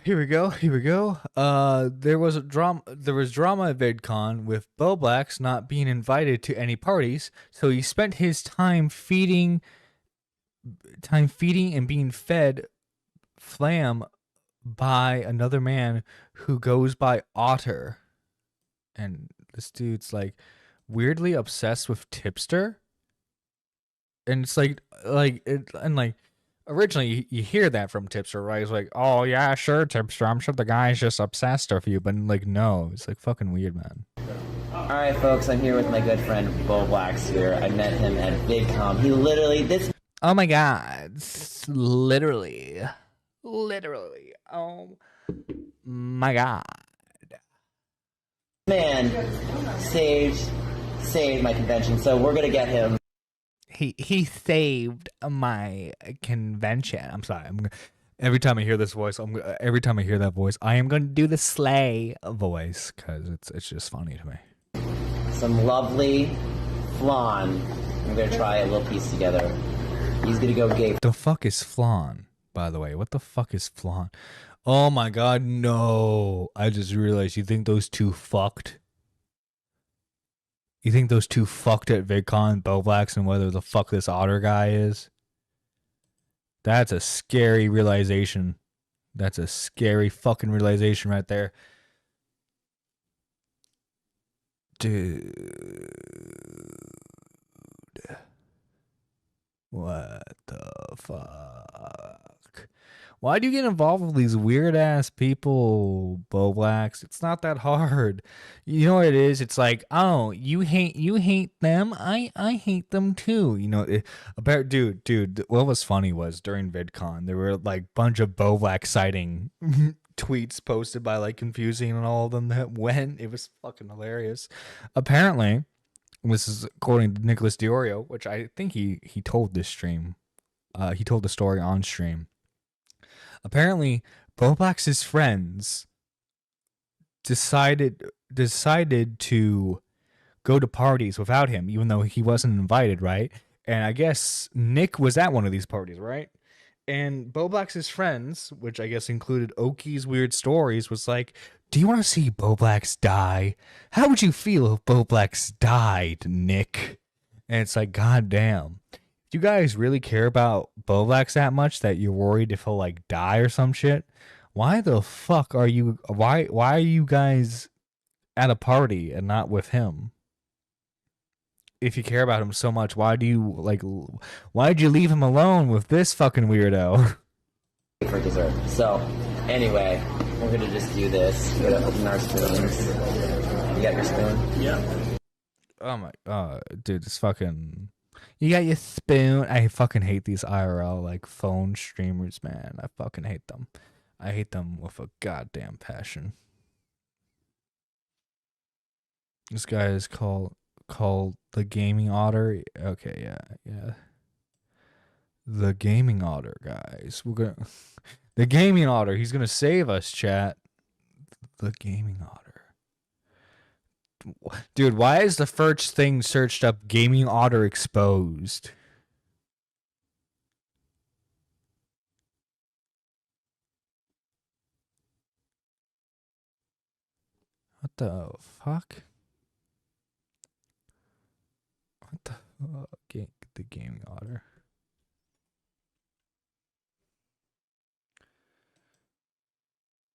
Here we go. Here we go. There was drama. There was drama at VidCon with Bo Blacks not being invited to any parties, so he spent his time feeding and being fed flam by another man who goes by Otter. And this dude's like weirdly obsessed with Tipster. And it's like originally you hear that from Tipster, right? It's like, oh yeah, sure, Tipster. I'm sure the guy's just obsessed with you, but like, no, it's like fucking weird, man. Alright folks, I'm here with my good friend Bo Blacks here. I met him at VidCon. He literally, this Oh my god. Literally. Oh my god. man saved my convention, so we're gonna get him. He saved my convention. I'm sorry. Every time I hear this voice, every time I hear that voice, I am going to do the Slay voice because it's just funny to me. Some lovely flan. We're gonna try a little piece together. He's gonna go gay. The fuck is flan, by the way? What the fuck is flan? Oh my god, no. I just realized you think those two fucked? You think those two fucked at VidCon, Bo Blacks, and whether the fuck this Otter guy is? That's a scary realization. That's a scary fucking realization right there. Dude. What the fuck? Why do you get involved with these weird ass people, Bo Blacks? It's not that hard. You know what it is? It's like, oh, you hate them. I hate them too. You know, dude. What was funny was during VidCon there were like bunch of Bo Black sighting tweets posted by like Confusing and all of them that went. It was fucking hilarious. Apparently, this is according to Nicholas Diorio, which I think he told this stream. He told the story on stream. Apparently, Bo Black's friends decided to go to parties without him, even though he wasn't invited, right? And I guess Nick was at one of these parties, right? And Bo Black's friends, which I guess included Oki's Weird Stories, was like, do you want to see Bo Blacks die? How would you feel if Bo Blacks died, Nick? And it's like, god damn. You guys really care about Bo Blacks that much that you're worried if he'll like die or some shit? Why the fuck are you why are you guys at a party and not with him? If you care about him so much, why'd you leave him alone with this fucking weirdo? For dessert. So, anyway, we're gonna just do this. We're gonna open our spoons. You got your spoon? Yeah. Oh my dude, this fucking you got your spoon. I fucking hate these IRL like phone streamers, man. I fucking hate them. I hate them with a goddamn passion. This guy is called the Gaming Otter. Okay, yeah. The Gaming Otter, guys. The Gaming Otter. He's gonna save us, chat. The Gaming Otter. Dude, why is the first thing searched up Gaming Otter exposed? What the fuck? What the fuck? The Gaming Otter.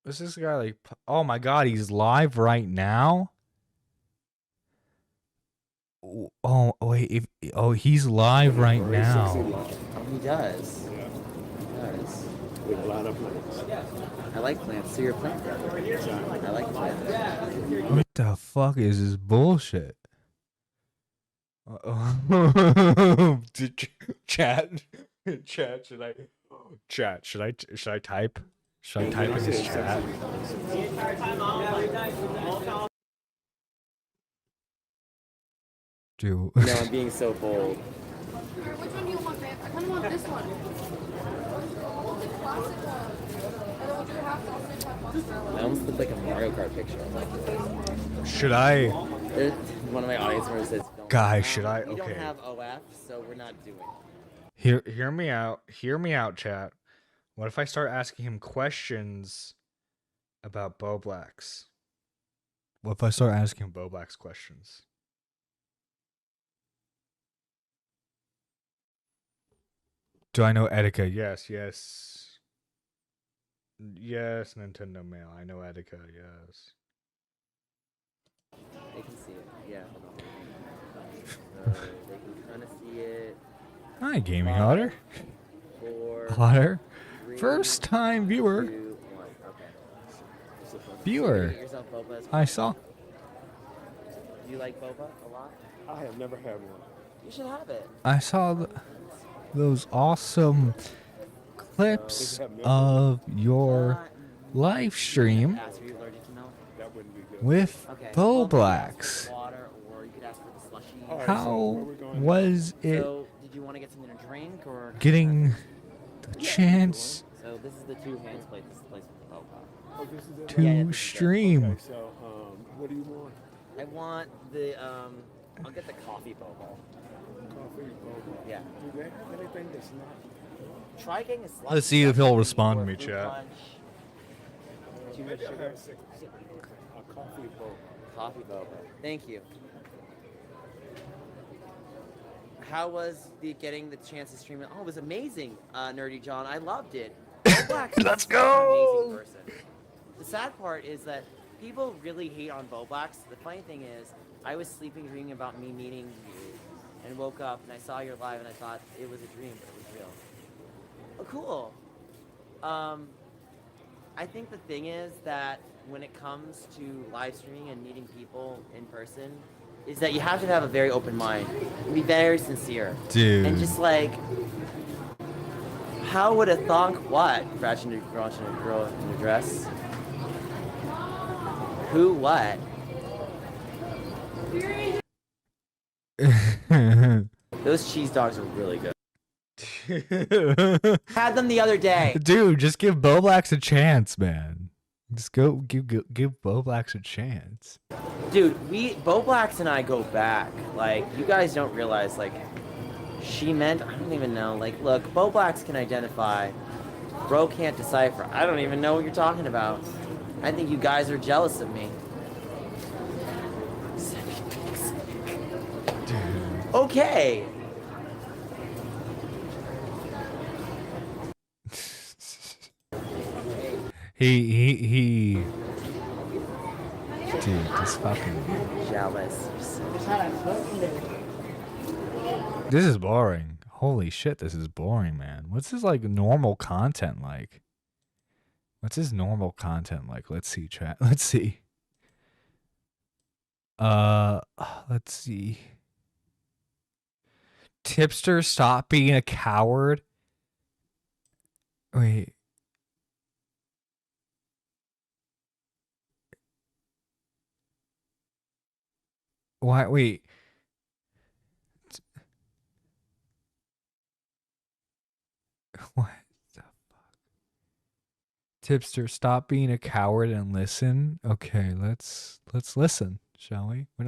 Is this guy like, oh my god, he's live right now? Oh wait, he's live right now. He does. He does. With a lot of plants. I like plants. So you're a plant guy. I like plants. What the fuck is this bullshit? Chat, should I type? Should I type in this chat? Dude. No, I'm being so bold. Which one do you want, man? I kind of want this one. The classic one. I almost look like a Mario Kart picture. Should I? One of my audience members says, guys, should I? We Okay. don't have OF, so we're not doing it. Hear me out. Hear me out, chat. What if I start asking him questions about Boblax? What if I start asking him Boblax questions? Do I know Etika? Yes, yes. Yes, Nintendo Mail. I know Etika, yes. They can see it, yeah. So they can kind of see it. Hi, Gaming 5, Otter. 4, Otter. 3, First time viewer. 2, 1. Okay. Viewer. Get yourself boba as I well. saw. Do you like boba a lot? I have never had one. You should have it. I saw those awesome clips of your live stream Ask if you're allergic to milk. That wouldn't be good. with Okay. Boblax. Water, or you could ask for the slushy. All right, so How where we going was it So, did you want to get something to drink or? getting the chance So this is the two hands plate. This is the place with the boba. Oh, this is it? to Yeah, this is it. stream? Okay, so what do you want? I want the I'll get the coffee boba. Coffee, boba. Yeah. Do they have anything that's not? Try getting a slushy. Let's see if he'll respond to or me, fruit chat. punch. Too much Maybe I'll sugar. have a coffee boba. Coffee boba. Thank you. How was getting the chance to stream it? Oh, it was amazing, Nerdy John. I loved it. Boblax is Let's such an go! amazing person. The sad part is that people really hate on Boblax. The funny thing is, I was sleeping, dreaming about me meeting you, and woke up and I saw your live, and I thought it was a dream, but it was real. Oh, cool. I think the thing is that when it comes to live streaming and meeting people in person, is that you have to have a very open mind and be very sincere. Dude. And just like, how would a thonk what? Crashing a girl in a dress? Who what? Those cheese dogs are really good. Had them the other day. Dude, just give Boblax a chance, man. Just go give Boblax a chance. Dude, Boblax and I go back. Like, you guys don't realize, like, she meant, I don't even know. Like, look, Boblax can identify. Bro can't decipher. I don't even know what you're talking about. I think you guys are jealous of me. Okay. He dude, this fucking Jealous. this is boring. Holy shit, this is boring, man. What's his like normal content like? What's his normal content like? Let's see, chat. Let's see. Let's see. Tipster, stop being a coward. Wait. Why? Wait. What the fuck? Tipster, stop being a coward and listen. Okay, let's listen, shall we? We're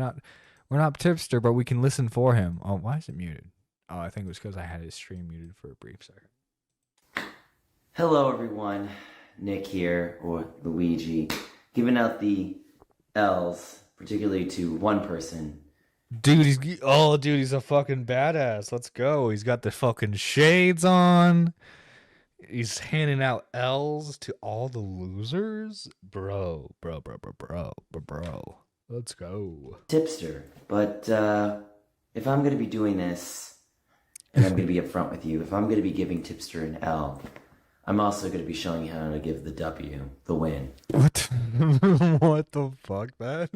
not Tipster, but we can listen for him. Oh, why is it muted? Oh, I think it was because I had his stream muted for a brief second. Hello, everyone. Nick here, or Luigi, giving out the L's, particularly to one person. Dude, he's a fucking badass. Let's go. He's got the fucking shades on. He's handing out L's to all the losers. Bro. Let's go. Tipster. But if I'm going to be doing this, and I'm going to be upfront with you, if I'm going to be giving Tipster an L, I'm also going to be showing you how to give the W, the win. What? What the fuck, man?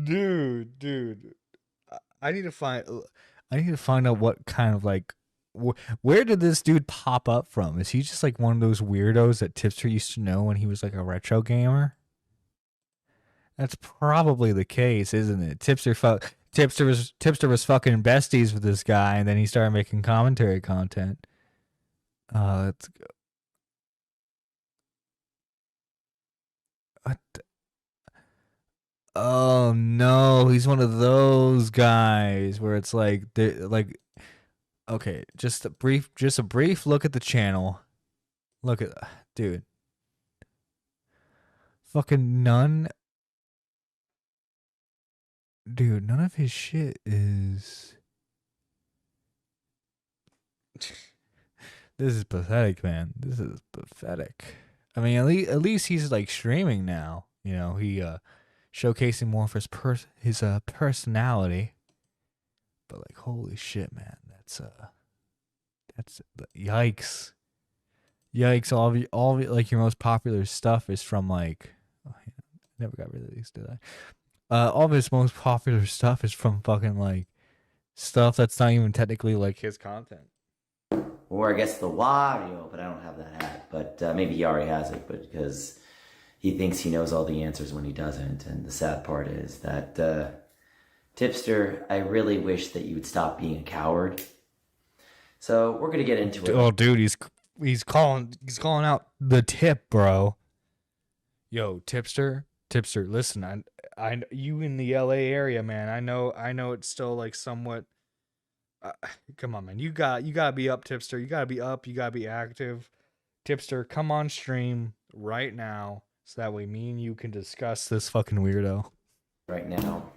Dude. I need to find out what kind of like where did this dude pop up from? Is he just like one of those weirdos that Tipster used to know when he was like a retro gamer? That's probably the case, isn't it? Tipster was fucking besties with this guy, and then he started making commentary content. Let's go. What the? Oh no, he's one of those guys where it's like okay, just a brief look at the channel. Look at dude. Fucking none. Dude, none of his shit is. This is pathetic, man. This is pathetic. I mean, at least he's like streaming now. You know, he showcasing more of his personality. But like, holy shit, man, that's yikes, yikes! All like your most popular stuff is from like, oh, yeah, never got rid of these, did I? All of his most popular stuff is from fucking like stuff that's not even technically like his content. Or I guess the Wario, but I don't have that hat. But maybe he already has it, but because he thinks he knows all the answers when he doesn't. And the sad part is that, Tipster, I really wish that you would stop being a coward. So we're gonna get into it. Oh, dude, he's calling out the tip, bro. Yo, Tipster, listen, I you in the LA area, man. I know it's still like somewhat. Come on, man. You gotta be up, Tipster. You gotta be up. You gotta be active. Tipster, come on stream right now, so that way me and you can discuss this fucking weirdo. Right now.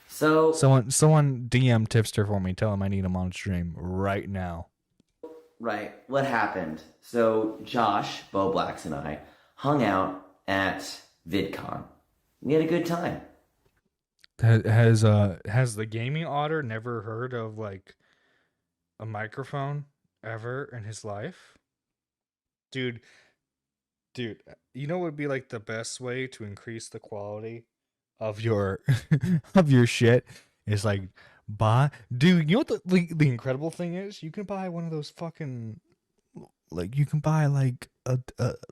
So someone DM Tipster for me. Tell him I need him on stream right now. Right. What happened? So Josh, Bo Blacks, and I hung out at VidCon. We had a good time. Has the gaming otter never heard of like a microphone ever in his life? Dude, you know what would be like the best way to increase the quality of your of your shit is like dude, you know what the incredible thing is? You can buy one of those fucking like you can buy like a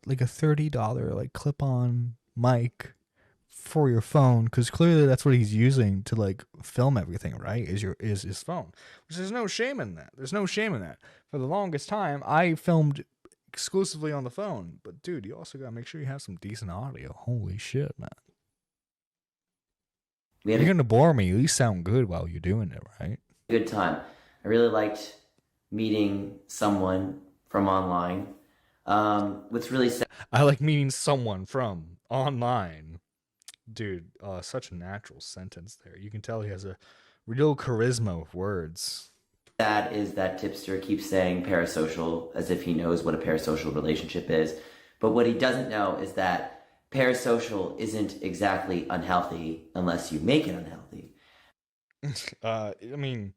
$30 like clip-on mic for your phone, because clearly that's what he's using to like film everything, right? Is his phone, which there's no shame in that. There's no shame in that. For the longest time, I filmed exclusively on the phone. But dude, you also gotta make sure you have some decent audio. Holy shit, man! You're gonna bore me. At least sound good while you're doing it, right? Good time. I really liked meeting someone from online. What's really sad. I like meeting someone from online. Dude, such a natural sentence there. You can tell he has a real charisma with words. Sad is that Tipster keeps saying parasocial as if he knows what a parasocial relationship is. But what he doesn't know is that parasocial isn't exactly unhealthy unless you make it unhealthy. I mean,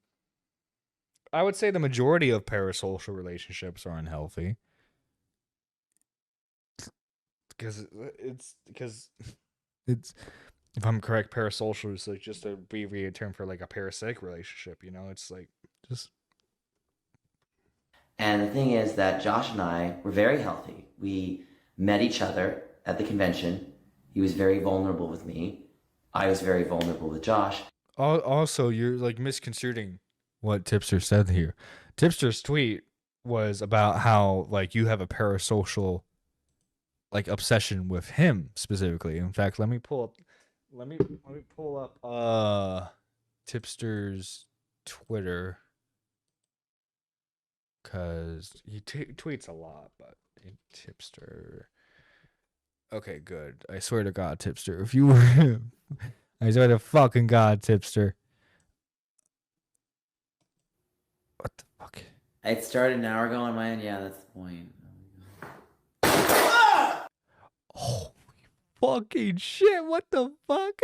I would say the majority of parasocial relationships are unhealthy. Because it's if I'm correct, parasocial is like just a abbreviated term for like a parasitic relationship, you know? It's like just. And the thing is that Josh and I were very healthy. We met each other at the convention. He was very vulnerable with me. I was very vulnerable with Josh. Also, you're like misconstruing what Tipster said here. Tipster's tweet was about how like you have a parasocial like obsession with him specifically. In fact, let me pull up Tipster's Twitter, because he tweets a lot. But Tipster, okay, good. I swear to God, Tipster, if you were him, I swear to fucking God, Tipster. What the fuck? It started an hour ago on my end. Yeah, that's the point. Holy fucking shit, what the fuck?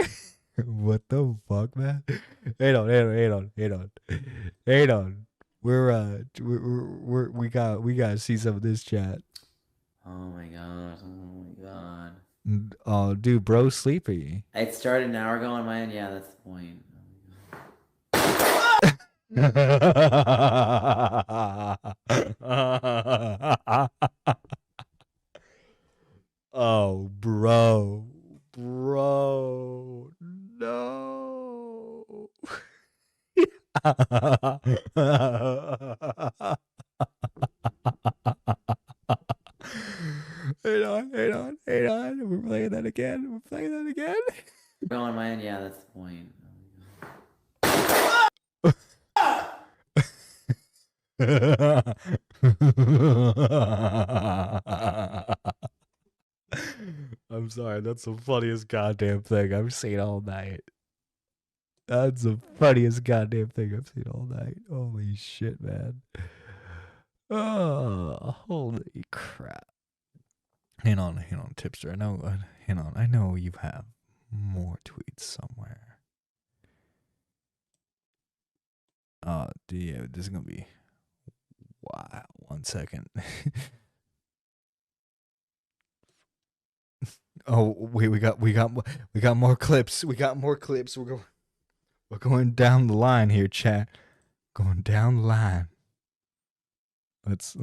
What the fuck, man? Hang on. We gotta see some of this chat. Oh my god. Oh, dude, bro's sleepy. It started an hour ago on my end. Yeah, that's the point. Oh, bro, no. Hang on. We're playing that again. On my end, yeah, that's the point. I'm sorry. That's the funniest goddamn thing I've seen all night. That's the funniest goddamn thing I've seen all night. Holy shit, man. Oh, holy crap. Hang on, Tipster. I know you have more tweets somewhere. Yeah, this is gonna be. Wow, 1 second. Oh, wait, we got more clips. We got more clips. We're going down the line here, chat. Going down the line. Let's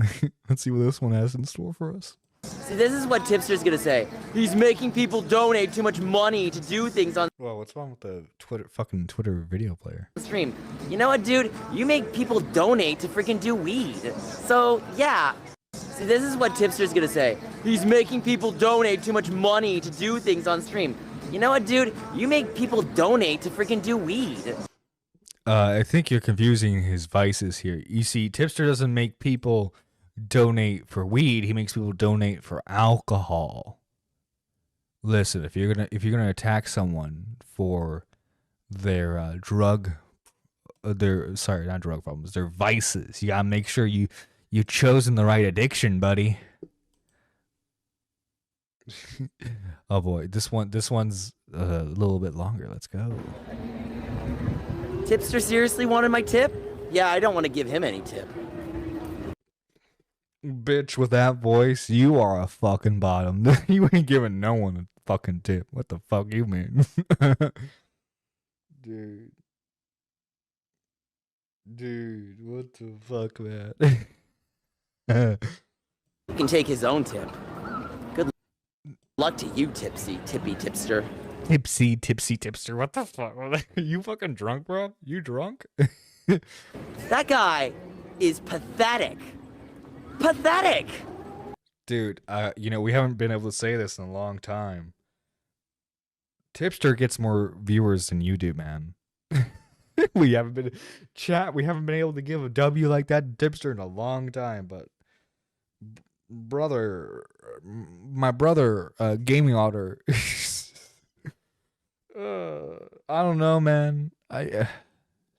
see what this one has in store for us. See, this is what Tipster's gonna say. He's making people donate too much money to do things on Whoa, what's wrong with the Twitter video player? stream. You know what, dude? You make people donate to freaking do weed. So, yeah. See, this is what Tipster's gonna say. He's making people donate too much money to do things on stream. You know what, dude? You make people donate to freaking do weed. I think you're confusing his vices here. You see, Tipster doesn't make people donate for weed. He makes people donate for alcohol. Listen, if you're gonna attack someone for their not drug problems, their vices, you gotta make sure you've chosen the right addiction, buddy. Oh boy, this one's a little bit longer. Let's go. Tipster seriously wanted my tip? Yeah, I don't want to give him any tip. Bitch, with that voice, you are a fucking bottom. You ain't giving no one a fucking tip. What the fuck you mean? Dude, what the fuck, man? He can take his own tip. Good luck to you, Tippy Tipster. Tipsy Tipster. What the fuck? Are you fucking drunk, bro? You drunk? That guy is pathetic. Pathetic! Dude, we haven't been able to say this in a long time. Tipster gets more viewers than you do, man. We haven't been able to give a W like that to Tipster in a long time, but my brother, Gaming Otter. I don't know, man.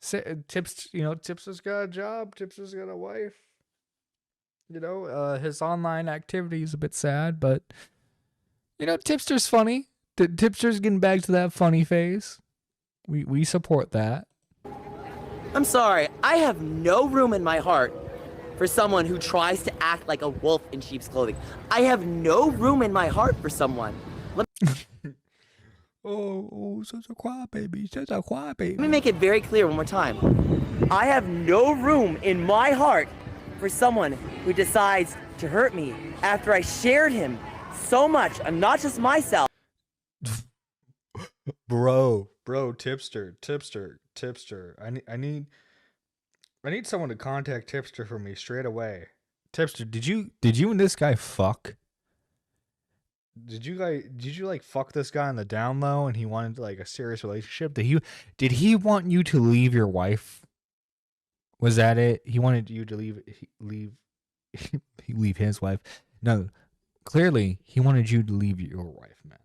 Tipster's got a job. Tipster's got a wife. His online activity is a bit sad, but Tipster's funny. Tipster's getting back to that funny phase. We support that. I'm sorry, I have no room in my heart for someone who tries to act like a wolf in sheep's clothing. I have no room in my heart for someone. Oh, such a quiet baby. Such a quiet baby. Let me make it very clear one more time. I have no room in my heart for someone who decides to hurt me after I shared him so much, and not just myself. Bro, Tipster. I need someone to contact Tipster for me straight away. Tipster, did you and this guy fuck? Did you like fuck this guy on the down low and he wanted like a serious relationship? Did he want you to leave your wife? Was that it? He wanted you to leave his wife. No, clearly he wanted you to leave your wife, man.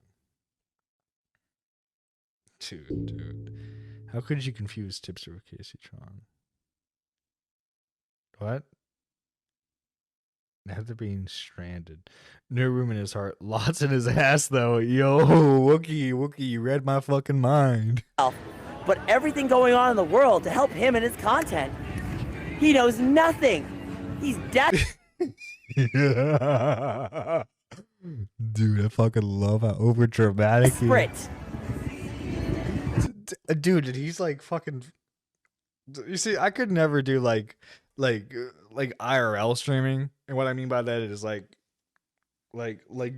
Dude. How could you confuse Tipster with Casey Tron? What? After being stranded. No room in his heart. Lots in his ass, though. Yo, Wookie, you read my fucking mind. But everything going on in the world to help him and his content. He knows nothing. He's dead. Dude, I fucking love how over dramatic he is. Dude, he's like fucking. You see, I could never do like IRL streaming, and what I mean by that is like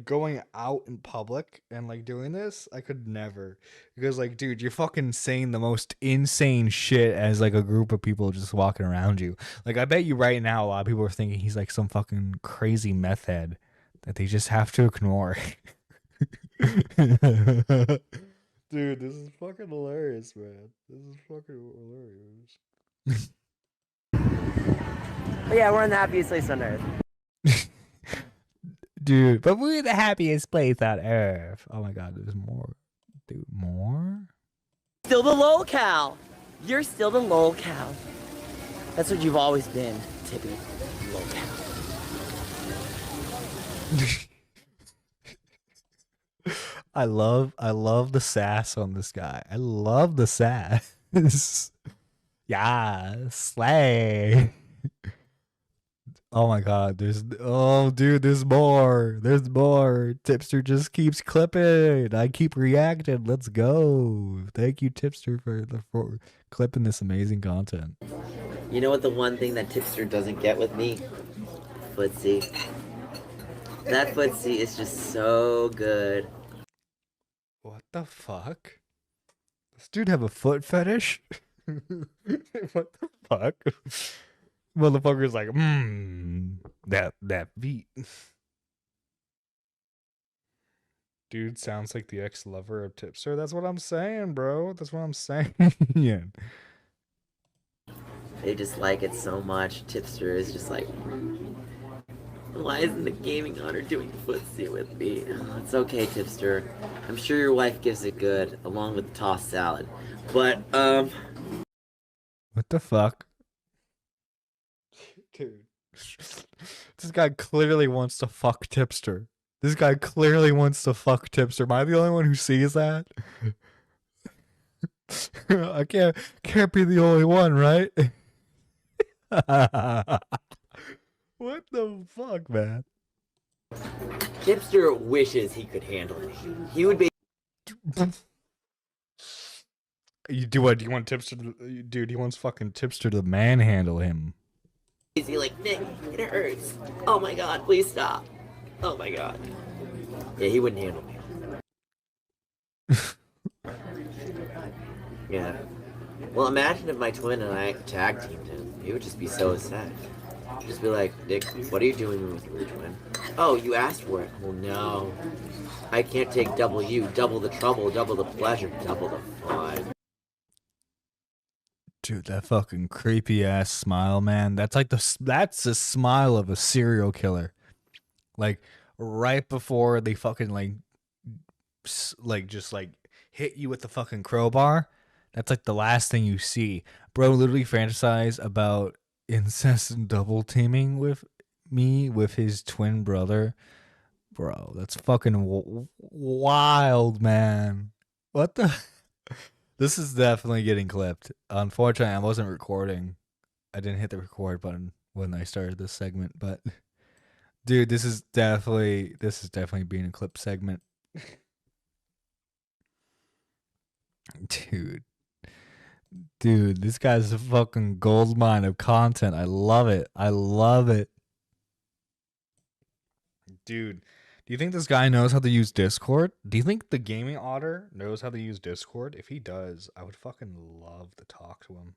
going out in public and like doing this. I could never, because like, dude, you're fucking saying the most insane shit as like a group of people just walking around you. Like, I bet you right now a lot of people are thinking he's like some fucking crazy meth head that they just have to ignore. Dude, this is fucking hilarious, man. This is fucking hilarious. But yeah, we're in the happiest place on earth. Dude, but we're the happiest place on earth. Oh my god, there's more. Dude, more? Still the lolcow. You're still the lolcow. That's what you've always been, Tippy. Lolcow. I love the sass on this guy. I love the sass. Yeah, slay. Oh my god, there's more. There's more. Tipster just keeps clipping. I keep reacting. Let's go. Thank you, Tipster, for clipping this amazing content. You know what the one thing that Tipster doesn't get with me? Footsie. That footsie is just so good. What the fuck? This dude have a foot fetish? What the fuck? Motherfucker's like, that beat. Dude sounds like the ex-lover of Tipster. That's what I'm saying, bro. That's what I'm saying. Yeah. They just like it so much. Tipster is just like, why isn't the gaming honor doing footsie with me? Oh, it's okay, Tipster. I'm sure your wife gives it good, along with the tossed salad. But, What the fuck? Dude. This guy clearly wants to fuck Tipster. This guy clearly wants to fuck Tipster. Am I the only one who sees that? I can't be the only one, right? What the fuck, man? Tipster wishes he could handle me. He would be. You do what? Do you want Tipster to, dude, he wants fucking Tipster to manhandle him. Easy, like, Nick, it hurts. Oh my god, please stop. Oh my god. Yeah, he wouldn't handle me. Yeah. Well, imagine if my twin and I tag teamed him. He would just be so sad. Just be like, Nick, what are you doing with your twin? Oh, you asked for it. Well, no. I can't take double you, double the trouble, double the pleasure, double the fun. Dude, that fucking creepy ass smile, man. That's like that's the smile of a serial killer. Like right before they fucking just hit you with the fucking crowbar. That's like the last thing you see. Bro literally fantasize about incessant double teaming with me with his twin brother. Bro, that's fucking wild, man. What the? This is definitely getting clipped. Unfortunately, I wasn't recording. I didn't hit the record button when I started this segment, but dude, this is definitely being a clip segment. Dude, this guy's a fucking gold mine of content. I love it. I love it. Dude, do you think this guy knows how to use Discord? Do you think the gaming otter knows how to use Discord? If he does, I would fucking love to talk to him.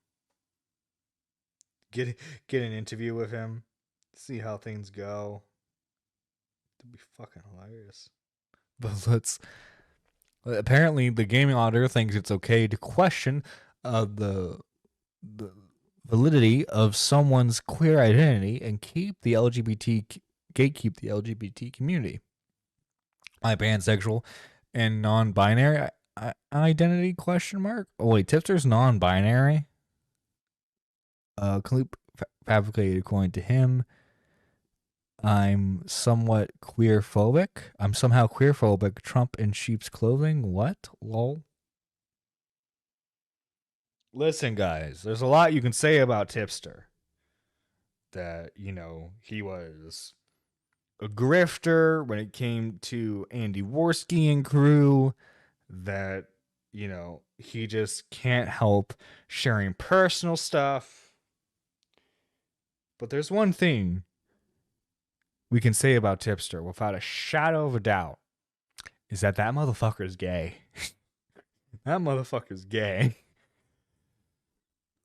Get an interview with him. See how things go. It'd be fucking hilarious. But apparently the gaming otter thinks it's okay to question the validity of someone's queer identity and gatekeep the LGBT community. My pansexual and non-binary identity ? Oh wait, Tipster's non-binary. Fabricated according to him. I'm somewhat queerphobic. I'm somehow queerphobic. Trump in sheep's clothing. What? Lol. Listen, guys, there's a lot you can say about Tipster. That, he was a grifter when it came to Andy Worski and crew. That, he just can't help sharing personal stuff. But there's one thing we can say about Tipster without a shadow of a doubt, is that motherfucker's gay. That motherfucker's gay.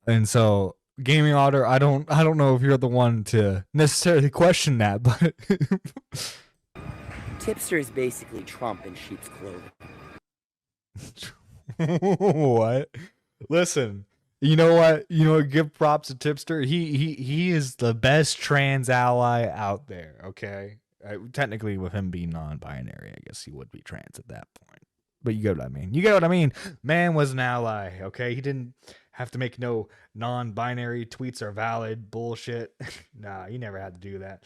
And so, Gaming Otter, I don't know if you're the one to necessarily question that, but Tipster is basically Trump in sheep's clothing. What? Listen, You know what? Give props to Tipster. He is the best trans ally out there. Okay, technically, with him being non-binary, I guess he would be trans at that point. But you get what I mean. You get what I mean. Man was an ally. Okay, he didn't have to make no non-binary tweets are valid bullshit. Nah, he never had to do that.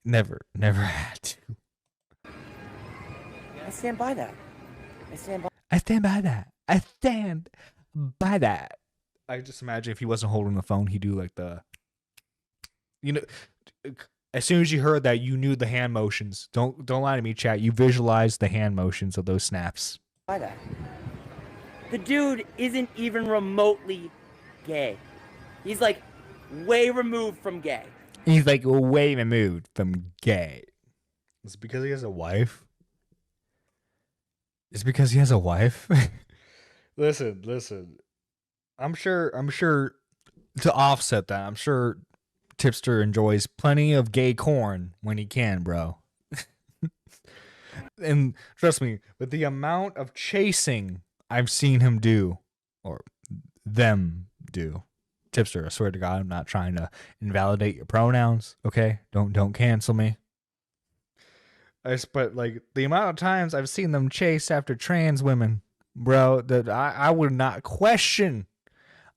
Never had to. I stand by that. I stand by. I stand by that. I stand by that. I just imagine if he wasn't holding the phone, he'd do like the, as soon as you heard that, you knew the hand motions. Don't lie to me, chat. You visualized the hand motions of those snaps. By that. The dude isn't even remotely gay. He's like way removed from gay. He's like way removed from gay. It's because he has a wife. It's because he has a wife. Listen. I'm sure to offset that, I'm sure Tipster enjoys plenty of gay corn when he can, bro. And trust me, with the amount of chasing I've seen him do, or them do, Tipster, I swear to God, I'm not trying to invalidate your pronouns, okay? Don't cancel me. But like the amount of times I've seen them chase after trans women, bro, that I would not question.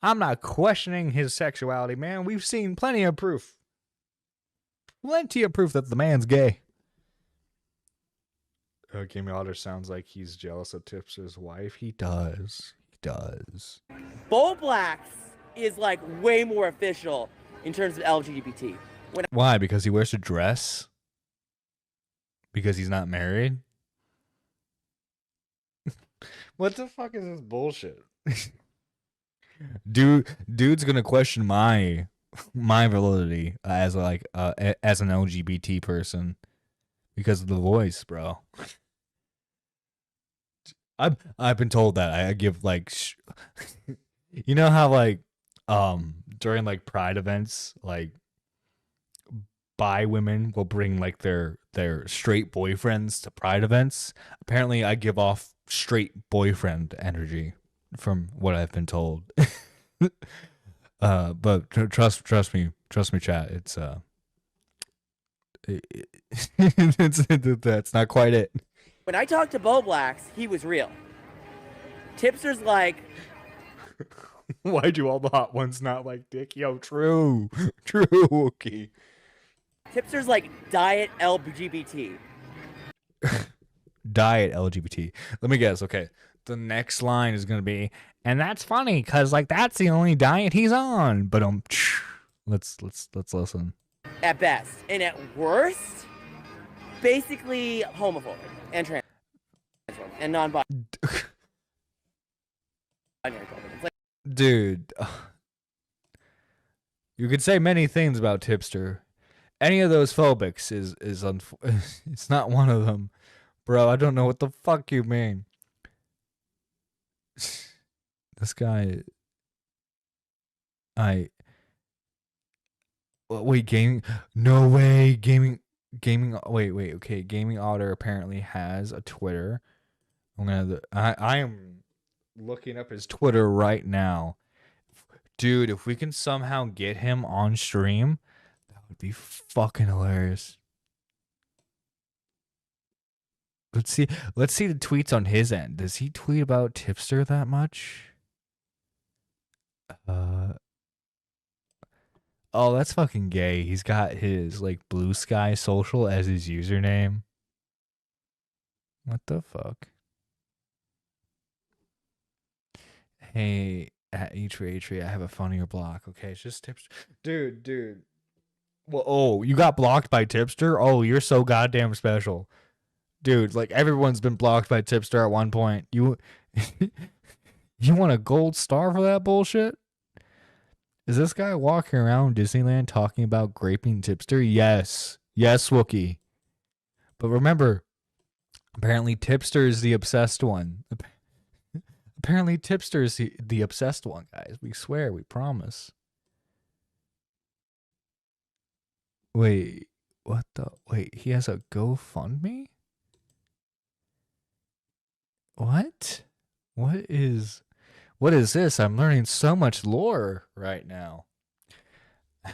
I'm not questioning his sexuality, man. We've seen plenty of proof. Plenty of proof that the man's gay. Gaming Otter sounds like he's jealous of Tipster's wife. He does. Bull Blacks is like way more official in terms of LGBT. Why? Because he wears a dress? Because he's not married? What the fuck is this bullshit? Dude's gonna question my validity as as an LGBT person because of the voice, bro. I've been told that I give like you know how like during like pride events, like bi women will bring like their straight boyfriends to pride events. Apparently I give off straight boyfriend energy from what I've been told. But trust me, chat. It's that's not quite it. When I talked to Bull Blacks, he was real. Tipster's like, why do all the hot ones not like dick? Yo, true, Wookie. Tipster's like diet LGBT. Diet LGBT. Let me guess. Okay, the next line is gonna be, and that's funny because like that's the only diet he's on. But let's listen. At best, and at worst, basically homophobic and trans and non-binary. Dude, you could say many things about Tipster. Any of those phobics is it's not one of them, bro. I don't know what the fuck you mean. This guy, wait, gaming? No way, gaming. Wait. Okay, Gaming Otter apparently has a Twitter. I am looking up his Twitter right now, dude. If we can somehow get him on stream, that would be fucking hilarious. Let's see the tweets on his end. Does he tweet about Tipster that much? Oh, that's fucking gay. He's got his like Blue Sky Social as his username. What the fuck? Hey, at Atri, I have a funnier block. Okay, it's just Tipster. Dude. Well, oh, you got blocked by Tipster? Oh, you're so goddamn special. Dude, like everyone's been blocked by Tipster at one point. You want a gold star for that bullshit? Is this guy walking around Disneyland talking about graping Tipster? Yes, Wookie. But remember, apparently Tipster is the obsessed one. Apparently Tipster is the obsessed one, guys. We swear, we promise. Wait, what the? Wait, he has a GoFundMe? What? What is What is this? I'm learning so much lore right now.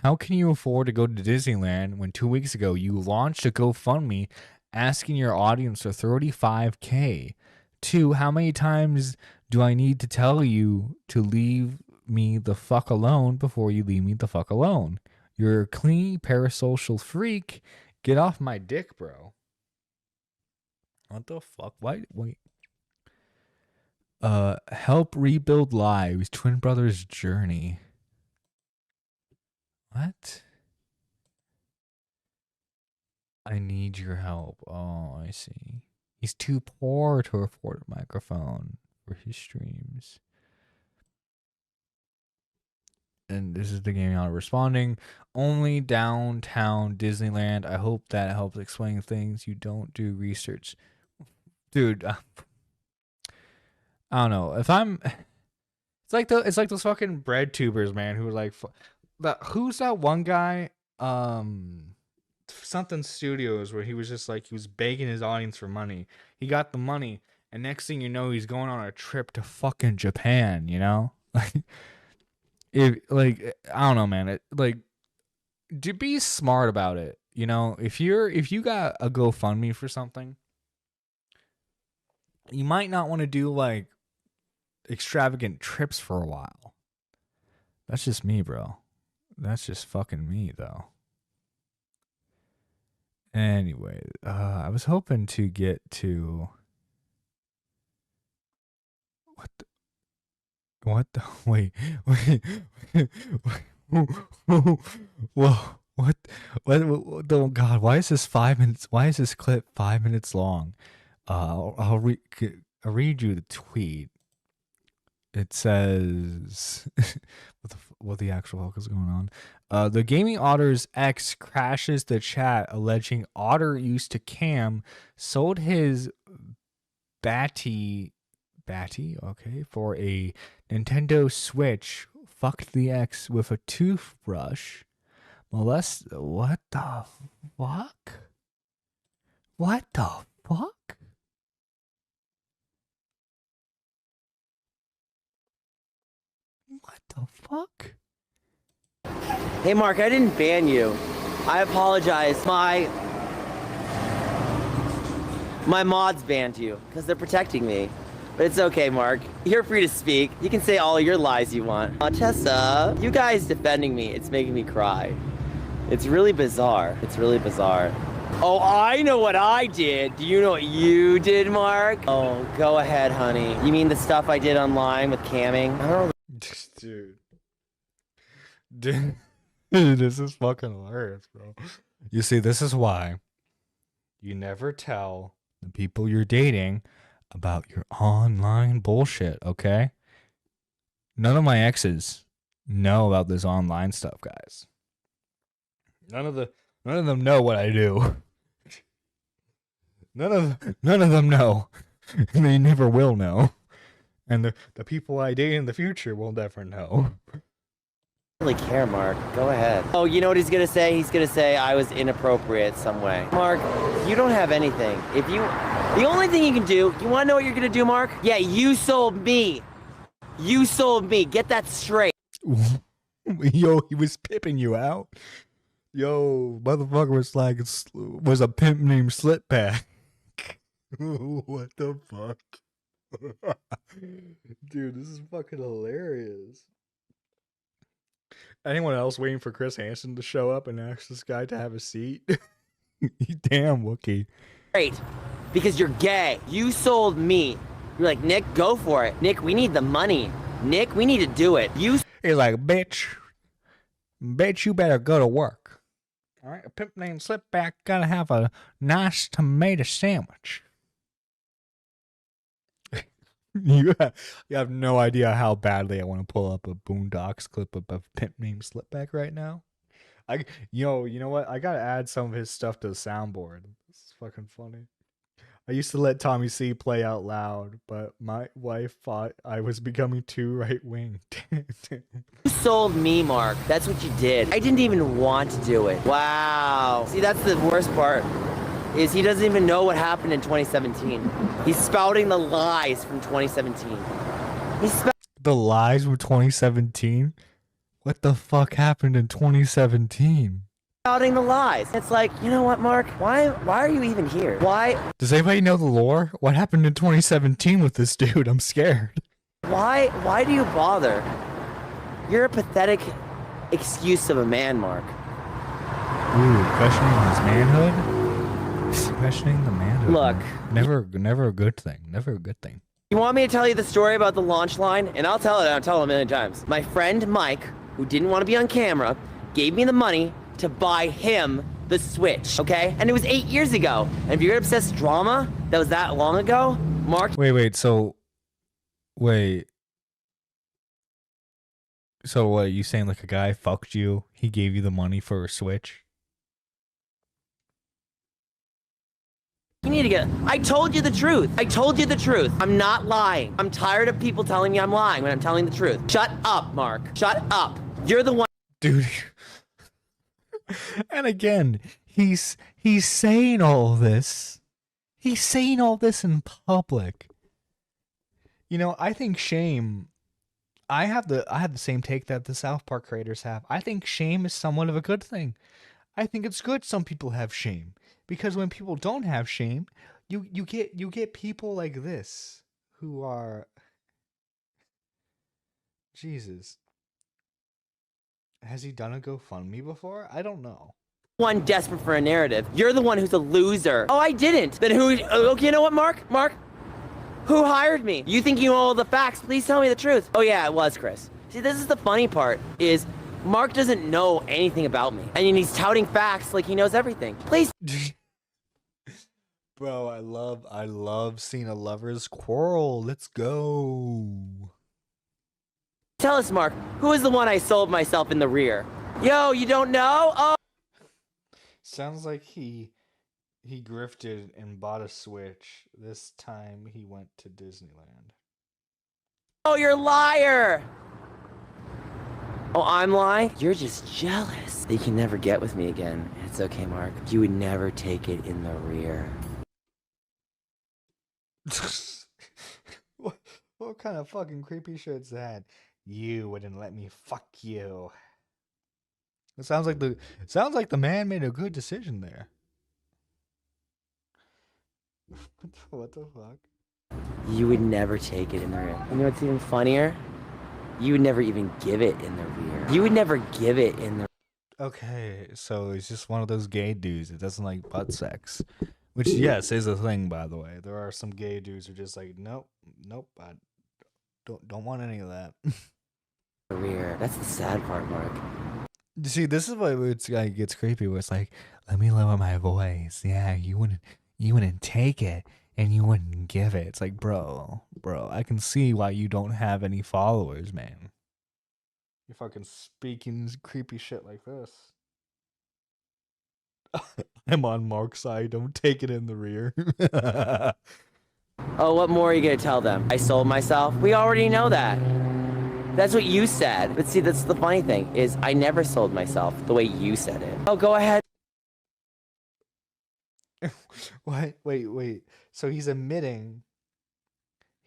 How can you afford to go to Disneyland when 2 weeks ago you launched a GoFundMe asking your audience for $35K? 2, how many times do I need to tell you to leave me the fuck alone before you leave me the fuck alone? You're a clingy parasocial freak. Get off my dick, bro. What the fuck? Why? Wait. Help rebuild lives. Twin brothers journey. What? I need your help. Oh, I see. He's too poor to afford a microphone for his streams. And this is the game out responding. Only downtown Disneyland. I hope that helps explain things. You don't do research. Dude, I don't know. If I'm it's like those fucking bread tubers, man, who are like who's that one guy? Something Studios, where he was just like, he was begging his audience for money. He got the money, and next thing you know, he's going on a trip to fucking Japan, you know? Like I don't know, man. To be smart about it, you know? If you got a GoFundMe for something, you might not want to do like extravagant trips for a while. That's just me, bro. That's just fucking me, though. Anyway, I was hoping to get to what the wait whoa, what oh god, why is this 5 minutes, why is this clip 5 minutes long? I'll read you the tweet. It says what the actual fuck is going on. The Gaming Otter's ex crashes the chat alleging Otter used to cam, sold his batty okay for a Nintendo Switch, fucked the ex with a toothbrush, what the fuck? What the fuck? What the fuck? Hey, Mark, I didn't ban you. I apologize. My mods banned you because they're protecting me. But it's okay, Mark. You're free to speak. You can say all your lies you want. Tessa, you guys defending me, it's making me cry. It's really bizarre. It's really bizarre. Oh, I know what I did. Do you know what you did, Mark? Oh, go ahead, honey. You mean the stuff I did online with camming? I don't know. Dude, this is fucking hilarious, bro. You see, this is why you never tell the people you're dating about your online bullshit, okay? None of my exes know about this online stuff, guys. None of them know what I do. None of them know. They never will know. And the people I date in the future will never know. I don't really care, Mark. Go ahead. Oh, you know what he's gonna say? He's gonna say I was inappropriate some way. Mark, you don't have anything. The only thing you can do, you wanna know what you're gonna do, Mark? Yeah, you sold me. You sold me. Get that straight. Yo, he was pimping you out. Yo, motherfucker was a pimp named Slipback. What the fuck? Dude, this is fucking hilarious. Anyone else waiting for Chris Hansen to show up and ask this guy to have a seat? Damn, Wookie. Great. Because you're gay. You sold me. You're like, Nick, go for it. Nick, we need the money. Nick, we need to do it. He's like, bitch, you better go to work. All right, a pimp named Slipback gotta have a nice tomato sandwich. You have no idea how badly I want to pull up a Boondocks clip of a pimp named Slipback right now. You know what? I gotta add some of his stuff to the soundboard. This is fucking funny. I used to let Tommy C play out loud, but my wife thought I was becoming too right-winged. You sold me, Mark. That's what you did. I didn't even want to do it. Wow. See, that's the worst part. Is he doesn't even know what happened in 2017. He's spouting the lies from 2017. The lies were 2017. What the fuck happened in 2017? Shouting the lies. It's like, you know what, Mark? Why are you even here? Why Does anybody know the lore? What happened in 2017 with this dude? I'm scared. why do you bother? You're a pathetic excuse of a man, Mark. Ooh, questioning his manhood? Questioning the manhood. Look. Never a good thing. Never a good thing. You want me to tell you the story about the launch line? And I'll tell it a million times. My friend Mike, who didn't want to be on camera, gave me the money to buy him the Switch, okay? And it was 8 years ago. And if you're obsessed drama that was that long ago, Mark... Wait, so what, you saying like a guy fucked you, he gave you the money for a Switch? You need to get... I told you the truth. I told you the truth. I'm not lying. I'm tired of people telling me I'm lying when I'm telling the truth. Shut up, Mark. Shut up. You're the one... Dude. And again, he's saying all this. He's saying all this in public. You know, I think shame... I have the same take that the South Park creators have. I think shame is somewhat of a good thing. I think it's good some people have shame. Because when people don't have shame, you get people like this who are... Jesus. Has he done a GoFundMe before? I don't know. One desperate for a narrative. You're the one who's a loser. Oh, I didn't. Then who... Okay, you know what, Mark? Mark? Who hired me? You think you know all the facts? Please tell me the truth. Oh yeah, it was Chris. See, this is the funny part, is Mark doesn't know anything about me. And he's touting facts like he knows everything. Please... Bro, I love seeing a lover's quarrel. Let's go. Tell us, Mark, who is the one I sold myself in the rear? Yo, you don't know? Oh! Sounds like he grifted and bought a Switch. This time he went to Disneyland. Oh, you're a liar! Oh, I'm lying? You're just jealous. You can never get with me again. It's okay, Mark. You would never take it in the rear. What kind of fucking creepy shit's that? You wouldn't let me fuck you. It sounds like the man made a good decision there. What the fuck? You would never take it in the rear. You know what's even funnier? You would never even give it in the rear. You would never give it in the... Okay, so he's just one of those gay dudes that doesn't like butt sex. Which, yes, is a thing, by the way. There are some gay dudes who are just like, nope, I don't want any of that. rear. That's the sad part, Mark. You see, this is what like gets creepy. Where it's like, let me lower my voice. Yeah, you wouldn't take it, and you wouldn't give it. It's like, bro, I can see why you don't have any followers, man. You're fucking speaking creepy shit like this. I'm on Mark's side. Don't take it in the rear. Oh, what more are you gonna tell them? I sold myself? We already know that. That's what you said. But see, that's the funny thing, is I never sold myself the way you said it. Oh, go ahead. What? Wait. So he's admitting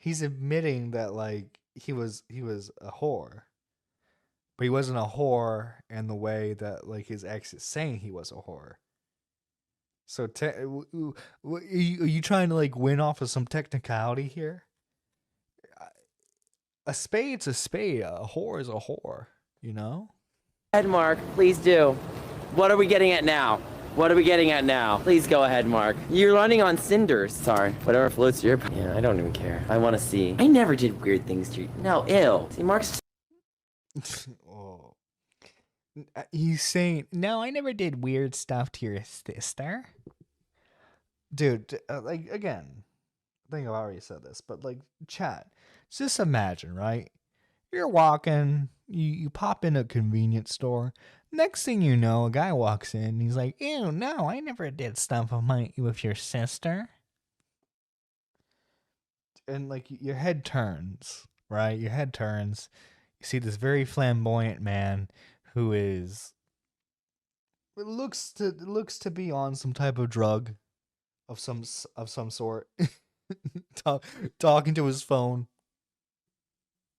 that like he was a whore. But he wasn't a whore in the way that like his ex is saying he was a whore. So are you trying to like win off of some technicality here? A spade's a spade. A whore is a whore. You know? Go ahead, Mark. Please do. What are we getting at now? What are we getting at now? Please go ahead, Mark. You're running on cinders. Sorry. Whatever floats your... Yeah, I don't even care. I want to see. I never did weird things to you. No, ew. See, Mark's... Oh. He's saying, no, I never did weird stuff to your sister. Dude, like, again, I think I've already said this, but like, chat, just imagine, right? You're walking, you pop in a convenience store. Next thing you know, a guy walks in and he's like, ew, no, I never did stuff with your sister. And like, your head turns, right? Your head turns. You see this very flamboyant man who is... It looks to be on some type of drug of some sort. Talking to his phone.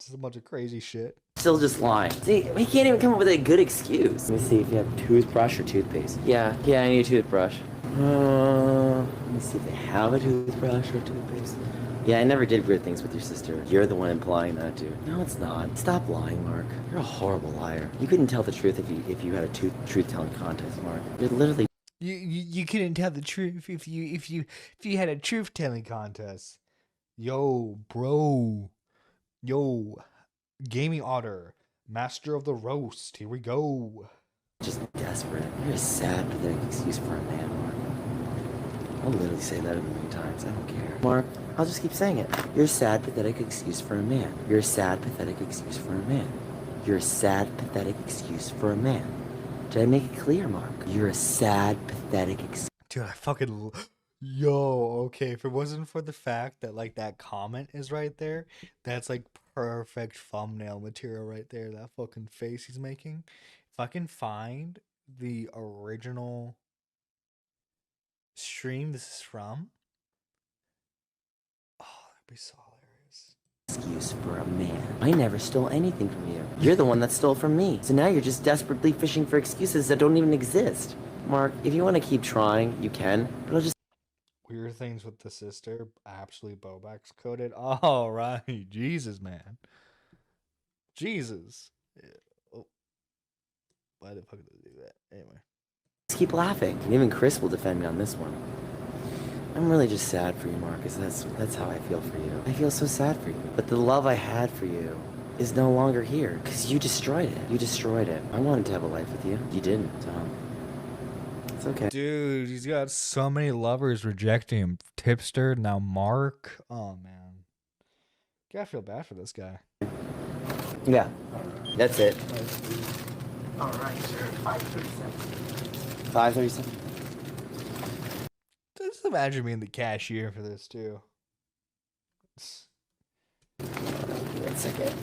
Just a bunch of crazy shit. Still just lying. See, he can't even come up with a good excuse. Let me see if you have toothbrush or toothpaste. Yeah, I need a toothbrush. Let me see if they have a toothbrush or toothpaste. Yeah, I never did weird things with your sister. You're the one implying that, dude. No, it's not. Stop lying, Mark. You're a horrible liar. You couldn't tell the truth if you had a truth-telling contest, Mark. You're literally. You couldn't tell the truth if you had a truth telling contest. Yo, bro. Yo, gaming otter, master of the roast. Here we go. Just desperate. You're a sad, pathetic excuse for a man, Mark. I'll literally say that a million times. I don't care. Mark, I'll just keep saying it. You're a sad, pathetic excuse for a man. You're a sad, pathetic excuse for a man. You're a sad, pathetic excuse for a man. Did I make it clear, Mark? You're a sad, pathetic excuse. Dude, I fucking... Yo, okay, if it wasn't for the fact that, like, that comment is right there, that's, like, perfect thumbnail material right there. That fucking face he's making. If I can find the original stream this is from, oh, that'd be so hilarious. Excuse for a man. I never stole anything from you. You're the one that stole from me. So now you're just desperately fishing for excuses that don't even exist. Mark, if you want to keep trying, you can, but I'll just... Weird things with the sister, absolutely Bobax coded. All right, Jesus, man, Jesus. Yeah. Oh, why the fuck did I do that? Anyway, just keep laughing. And even Chris will defend me on this one. I'm really just sad for you, Marcus. That's how I feel for you. I feel so sad for you. But the love I had for you is no longer here because you destroyed it. You destroyed it. I wanted to have a life with you. You didn't. So it's okay. dude, he's got so many lovers rejecting him. Tipster, now Mark. Oh man, gotta feel bad for this guy. Yeah, that's it. All right, sir. 537. 537. Just imagine being the cashier for this too. One second.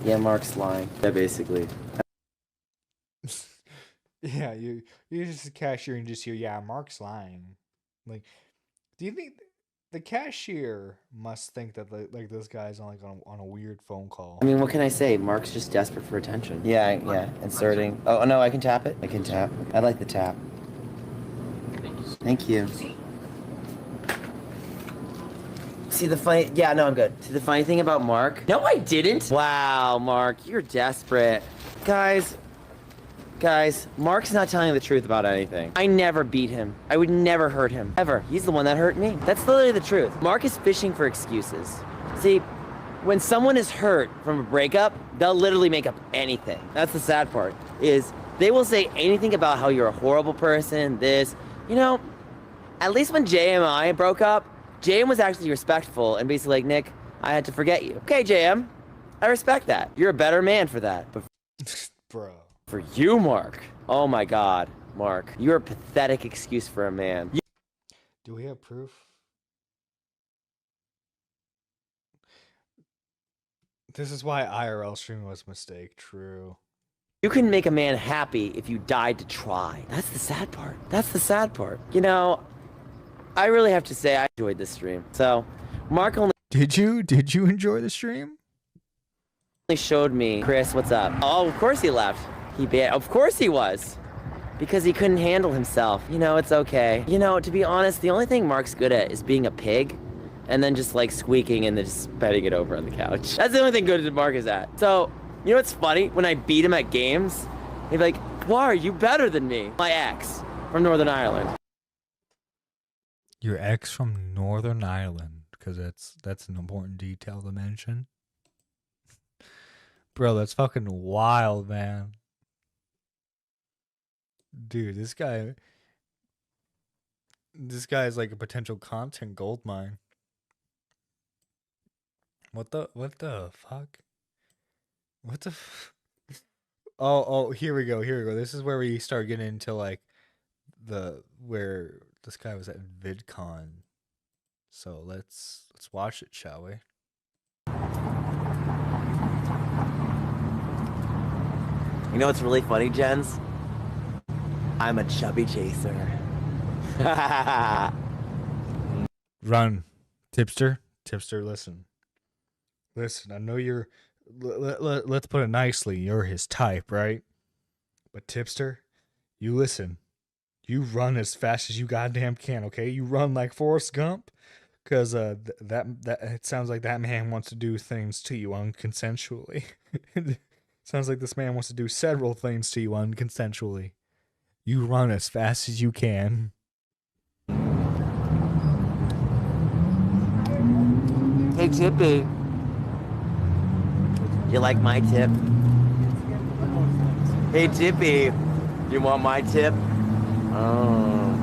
Yeah, Mark's lying. Yeah, basically. Yeah, you're just a cashier and just hear, yeah, Mark's lying. Like, do you think the cashier must think that like this guy's on on a weird phone call? I mean, what can I say? Mark's just desperate for attention. Yeah. Inserting. Oh no, I can tap it. I can tap. I like the tap. Thank you. See the funny... Yeah, no, I'm good. See the funny thing about Mark? No, I didn't. Wow, Mark, you're desperate. Guys, Mark's not telling the truth about anything. I never beat him. I would never hurt him. Ever. He's the one that hurt me. That's literally the truth. Mark is fishing for excuses. See, when someone is hurt from a breakup, they'll literally make up anything. That's the sad part, is they will say anything about how you're a horrible person, this. You know, at least when JM and I broke up, JM was actually respectful and basically like, Nick, I had to forget you. Okay, JM, I respect that. You're a better man for that. But Bro. for you, Mark, oh my God, Mark, you're a pathetic excuse for a man. Do we have proof? This is why IRL streaming was a mistake. True. You can make a man happy if you died to try. That's the sad part. That's the sad part. You know, I really have to say I enjoyed this stream. So, Mark only... Did you enjoy the stream? Showed me, Chris, what's up? Oh, of course he left. Of course he was. Because he couldn't handle himself. You know, it's okay. You know, to be honest, the only thing Mark's good at is being a pig and then just like squeaking and then just petting it over on the couch. That's the only thing good that Mark is at. So, you know what's funny? When I beat him at games, he'd be like, why are you better than me? My ex from Northern Ireland. Your ex from Northern Ireland, because that's an important detail to mention. Bro, that's fucking wild, man. Dude, this guy is like a potential content gold mine. What the fuck? What the Oh, here we go. This is where we start getting into like where this guy was at VidCon. So let's watch it, shall we? You know what's really funny, Jens? I'm a chubby chaser. Run, Tipster. Tipster, listen. Listen, I know you're. Let's put it nicely. You're his type, right? But Tipster, you listen. You run as fast as you goddamn can, okay? You run like Forrest Gump, because that it sounds like that man wants to do things to you unconsensually. Sounds like this man wants to do several things to you unconsensually. You run as fast as you can. Hey, Tippy. You like my tip? Hey, Tippy. You want my tip? Oh.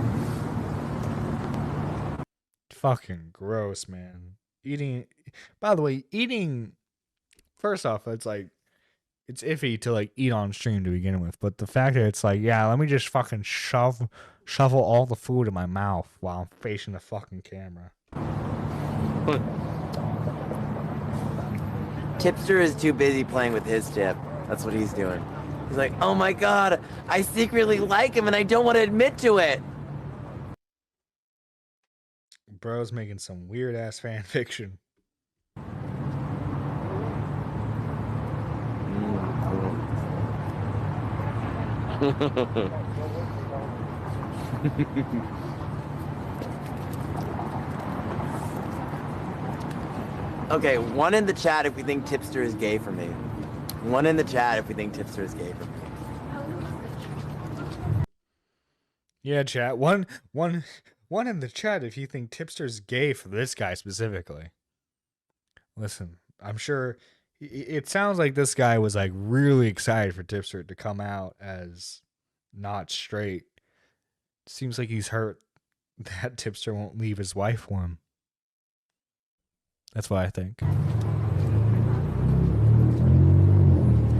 Fucking gross, man. Eating. By the way, eating. First off, it's like it's iffy to like eat on stream to begin with, but the fact that it's like, yeah, let me just fucking shovel all the food in my mouth while I'm facing the fucking camera. Tipster is too busy playing with his tip. That's what he's doing. He's like, oh my god, I secretly like him and I don't want to admit to it. Bro's making some weird ass fan fiction. Okay, one in the chat if we think Tipster is gay for me. One in the chat if we think Tipster is gay for me. Yeah, chat. One in the chat if you think Tipster's gay for this guy specifically. Listen, I'm sure it sounds like this guy was like really excited for Tipster to come out as not straight. Seems like he's hurt that Tipster won't leave his wife for him. That's what I think.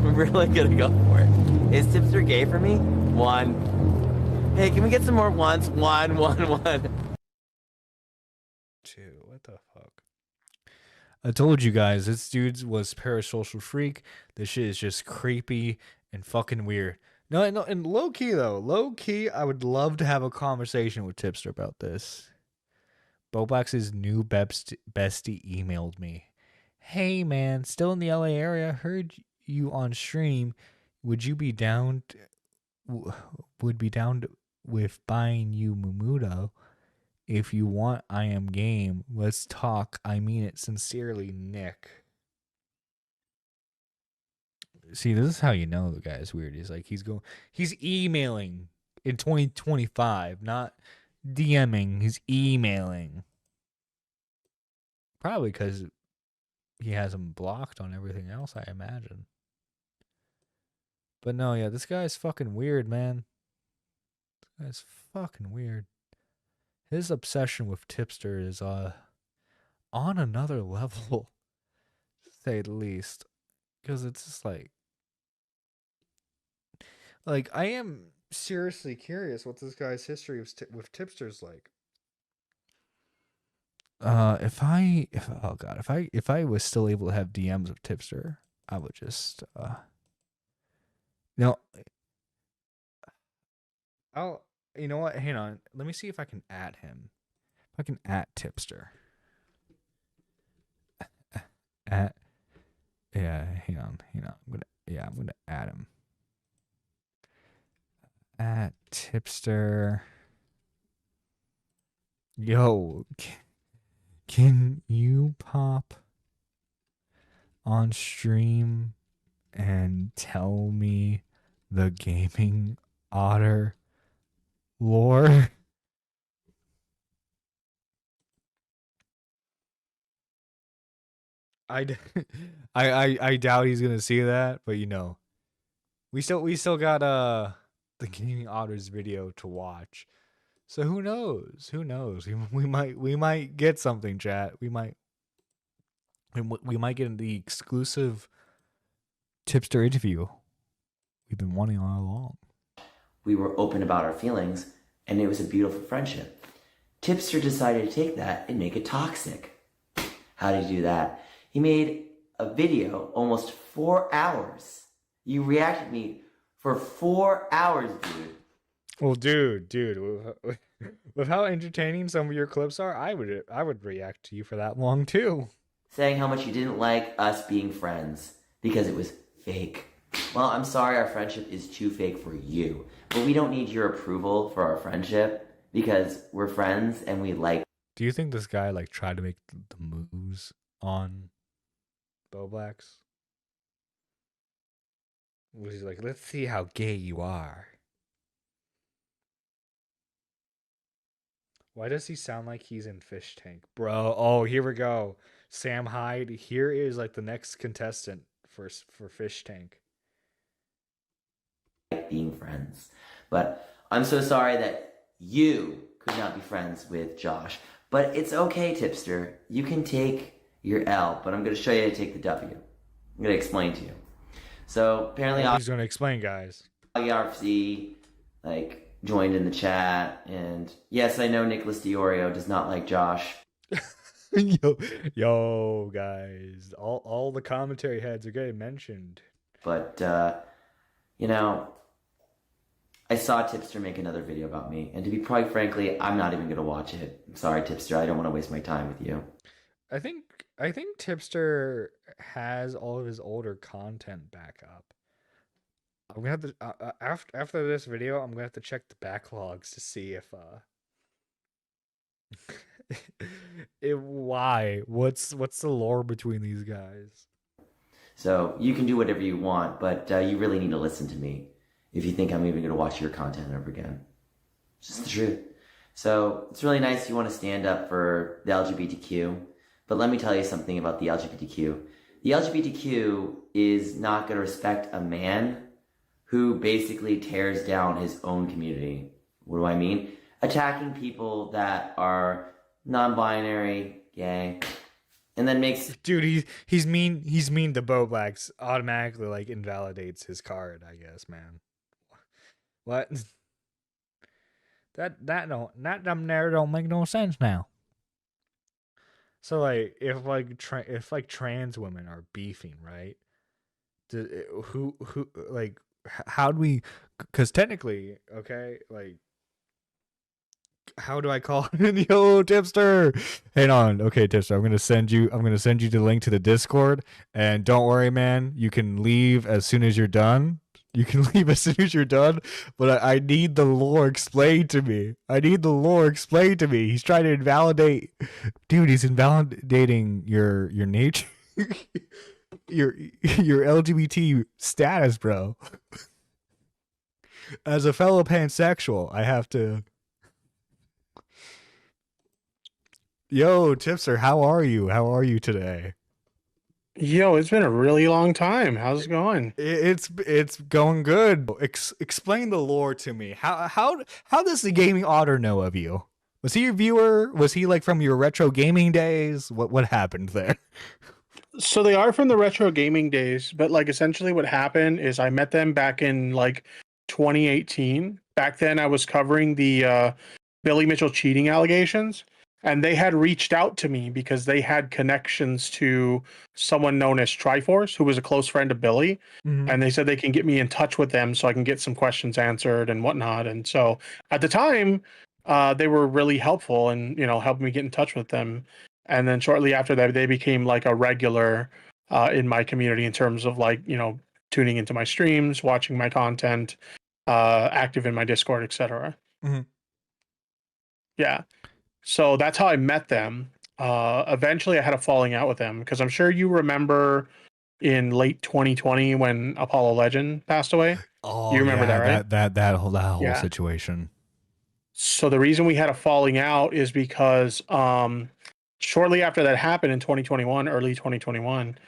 I'm really gonna go for it. Is Tipster gay for me? One. Hey, can we get some more ones? One. Two. What the fuck? I told you guys, this dude was parasocial freak. This shit is just creepy and fucking weird. No, and low key though. Low key, I would love to have a conversation with Tipster about this. Bobax's new bestie emailed me. Hey man, still in the LA area. Heard you on stream. Would you be down? Would be down with buying you Mumudo? If you want, I am game. Let's talk. I mean it sincerely, Nick. See, this is how you know the guy's weird. He's like he's emailing in 2025, not DMing. He's emailing. Probably because he has him blocked on everything else, I imagine. But no, yeah, this guy's fucking weird, man. This guy's fucking weird. His obsession with Tipster is on another level, to say the least. Because it's just like I am seriously curious what this guy's history with Tipster's like. If I was still able to have DMs of Tipster, I would just no. You know what? Hang on. Let me see if I can add him. If I can add Tipster. Yeah, hang on. I'm gonna add him. At Tipster. Yo, can you pop on stream and tell me the gaming otter lore? I doubt he's gonna see that, but you know, we still got the gaming otters video to watch. So who knows? We might get something, chat. We might get the exclusive Tipster interview we've been wanting all along. We were open about our feelings, and it was a beautiful friendship. Tipster decided to take that and make it toxic. How did he do that? He made a video almost 4 hours. You reacted to me for 4 hours, dude. Well, dude, With how entertaining some of your clips are, I would react to you for that long too. saying how much you didn't like us being friends because it was fake. Well, I'm sorry our friendship is too fake for you, but we don't need your approval for our friendship because we're friends and we like. Do you think this guy like tried to make the moves on Bo Blacks? Was he like, let's see how gay you are? Why does he sound like he's in Fish Tank? Bro, oh, here we go. Sam Hyde, here is like the next contestant for Fish Tank. Being friends. But I'm so sorry that you could not be friends with Josh. But it's okay, Tipster. You can take your L, but I'm going to show you how to take the W. I'm going to explain to you. So apparently, He's going to explain, guys. RFC joined in the chat, and yes, I know Nicholas Diorio does not like Josh. yo, guys, all the commentary heads are getting mentioned. But I saw Tipster make another video about me, and to be quite frankly, I'm not even gonna watch it. I'm sorry, Tipster. I don't want to waste my time with you. I think Tipster has all of his older content back up. I'm gonna have to after this video, I'm gonna have to check the backlogs to see if why what's the lore between these guys. So you can do whatever you want, but you really need to listen to me if you think I'm even gonna watch your content ever again. It's just the truth. So it's really nice you want to stand up for the LGBTQ, but let me tell you something about the LGBTQ. The LGBTQ is not going to respect a man who basically tears down his own community. What do I mean? Attacking people that are non-binary, gay, and then makes Dude, he's mean to Bo Blacks, automatically like invalidates his card, I guess, man. What? That dumb there don't make no sense now. So like if trans women are beefing, right? Who like how do we, because technically, okay, like how do I call yo Tipster? Hang on, okay, Tipster, I'm gonna send you the link to the Discord, and don't worry, man, you can leave as soon as you're done. You can leave as soon as you're done, but I need the lore explained to me. He's trying to invalidate, dude. He's invalidating your nature, your LGBT status, bro. As a fellow pansexual, I have to. Yo, Tipster, how are you? How are you today? Yo, it's been a really long time. How's it going? It's going good. Explain the lore to me. How does the gaming otter know of you? Was he your viewer? Was he like from your retro gaming days? What happened there? So they are from the retro gaming days, but like essentially what happened is I met them back in like 2018. Back then I was covering the Billy Mitchell cheating allegations, and they had reached out to me because they had connections to someone known as Triforce, who was a close friend of Billy. Mhm. And they said they can get me in touch with them so I can get some questions answered and whatnot. And so at the time, they were really helpful and, helping me get in touch with them. And then shortly after that, they became like a regular in my community in terms of like, tuning into my streams, watching my content, active in my Discord, etc. Mhm. Yeah. So that's how I met them. Eventually, I had a falling out with them because I'm sure you remember in late 2020 when Apollo Legend passed away. Oh, you remember that, right? That whole Yeah. situation. So the reason we had a falling out is because shortly after that happened in 2021, early 2021,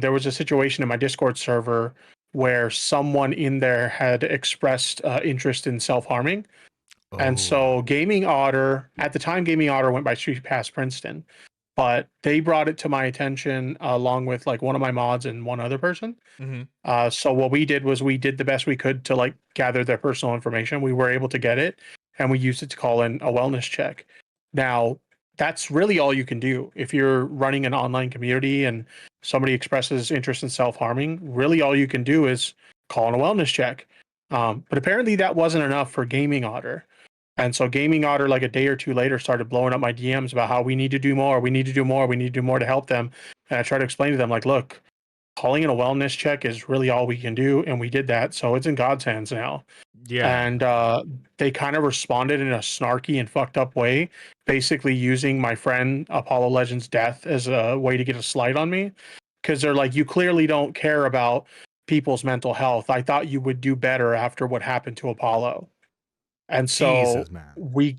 there was a situation in my Discord server where someone in there had expressed interest in self-harming. And so Gaming Otter, at the time, Gaming Otter went by Street Pass Princeton, but they brought it to my attention along with like one of my mods and one other person. Mm-hmm. So what we did was we did the best we could to like gather their personal information. We were able to get it, and we used it to call in a wellness check. Now, that's really all you can do. If you're running an online community and somebody expresses interest in self-harming, really all you can do is call in a wellness check. But apparently that wasn't enough for Gaming Otter. And so Gaming Otter, like a day or two later, started blowing up my DMs about how we need to do more, we need to do more, we need to do more to help them. And I tried to explain to them, like, look, calling it a wellness check is really all we can do, and we did that, so it's in God's hands now. Yeah. And they kind of responded in a snarky and fucked up way, basically using my friend Apollo Legends' death as a way to get a slight on me, because they're like, you clearly don't care about people's mental health. I thought you would do better after what happened to Apollo. And so Jesus, man.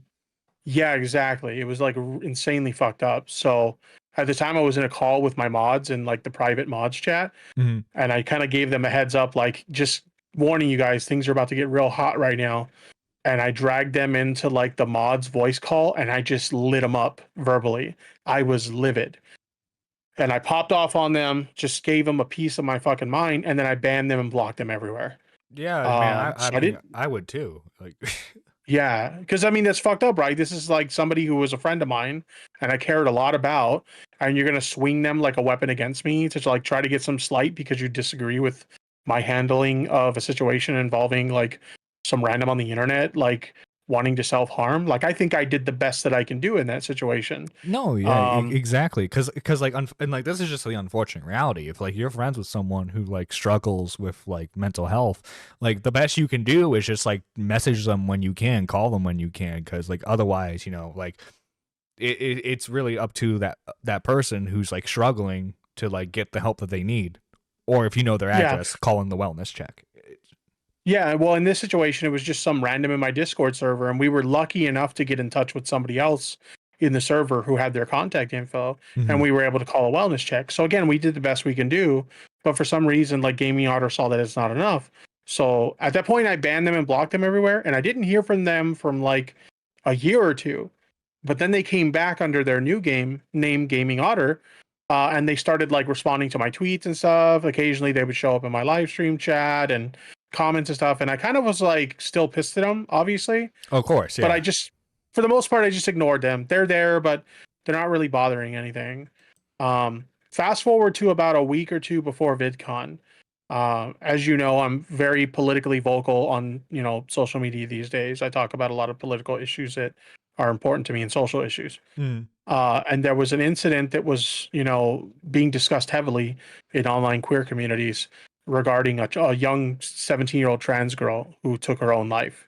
yeah, exactly. It was like insanely fucked up. So at the time I was in a call with my mods in like the private mods chat, Mhm. and I kind of gave them a heads up, like, just warning you guys, things are about to get real hot right now. And I dragged them into like the mods voice call, and I just lit them up verbally. I was livid. And I popped off on them, just gave them a piece of my fucking mind, and then I banned them and blocked them everywhere. Yeah, man. I So I mean, didn't. I would too. Like, Yeah, because I mean that's fucked up, right? This is like somebody who was a friend of mine and I cared a lot about, and you're gonna swing them like a weapon against me to like try to get some slight because you disagree with my handling of a situation involving like some random on the internet like wanting to self-harm. Like I think I did the best that I can do in that situation. no, yeah, Um, exactly. Because like, and like, this is just the unfortunate reality. If like you're friends with someone who like struggles with like mental health, like the best you can do is just like message them when you can, call them when you can, because like otherwise, like it's really up to that person who's like struggling to like get the help that they need, or if you know their yeah, address, calling the wellness check. Yeah, well, in this situation, it was just some random in my Discord server, and we were lucky enough to get in touch with somebody else in the server who had their contact info, and Mhm. we were able to call a wellness check. So again, we did the best we can do, but for some reason, like Gaming Otter saw that it's not enough. So at that point, I banned them and blocked them everywhere, and I didn't hear from them from like a year or two. But then they came back under their new game name, Gaming Otter, and they started like responding to my tweets and stuff. Occasionally, they would show up in my live stream chat and comments and stuff. And I kind of was like still pissed at them, obviously. Of course, But I yeah. just, for the most part, I just ignored them. They're there, but they're not really bothering anything. Fast forward to about a week or two before VidCon. As you know, I'm very politically vocal on social media these days. I talk about a lot of political issues that are important to me and social issues. Mm. And there was an incident that was, being discussed heavily in online queer communities regarding a young 17-year-old trans girl who took her own life.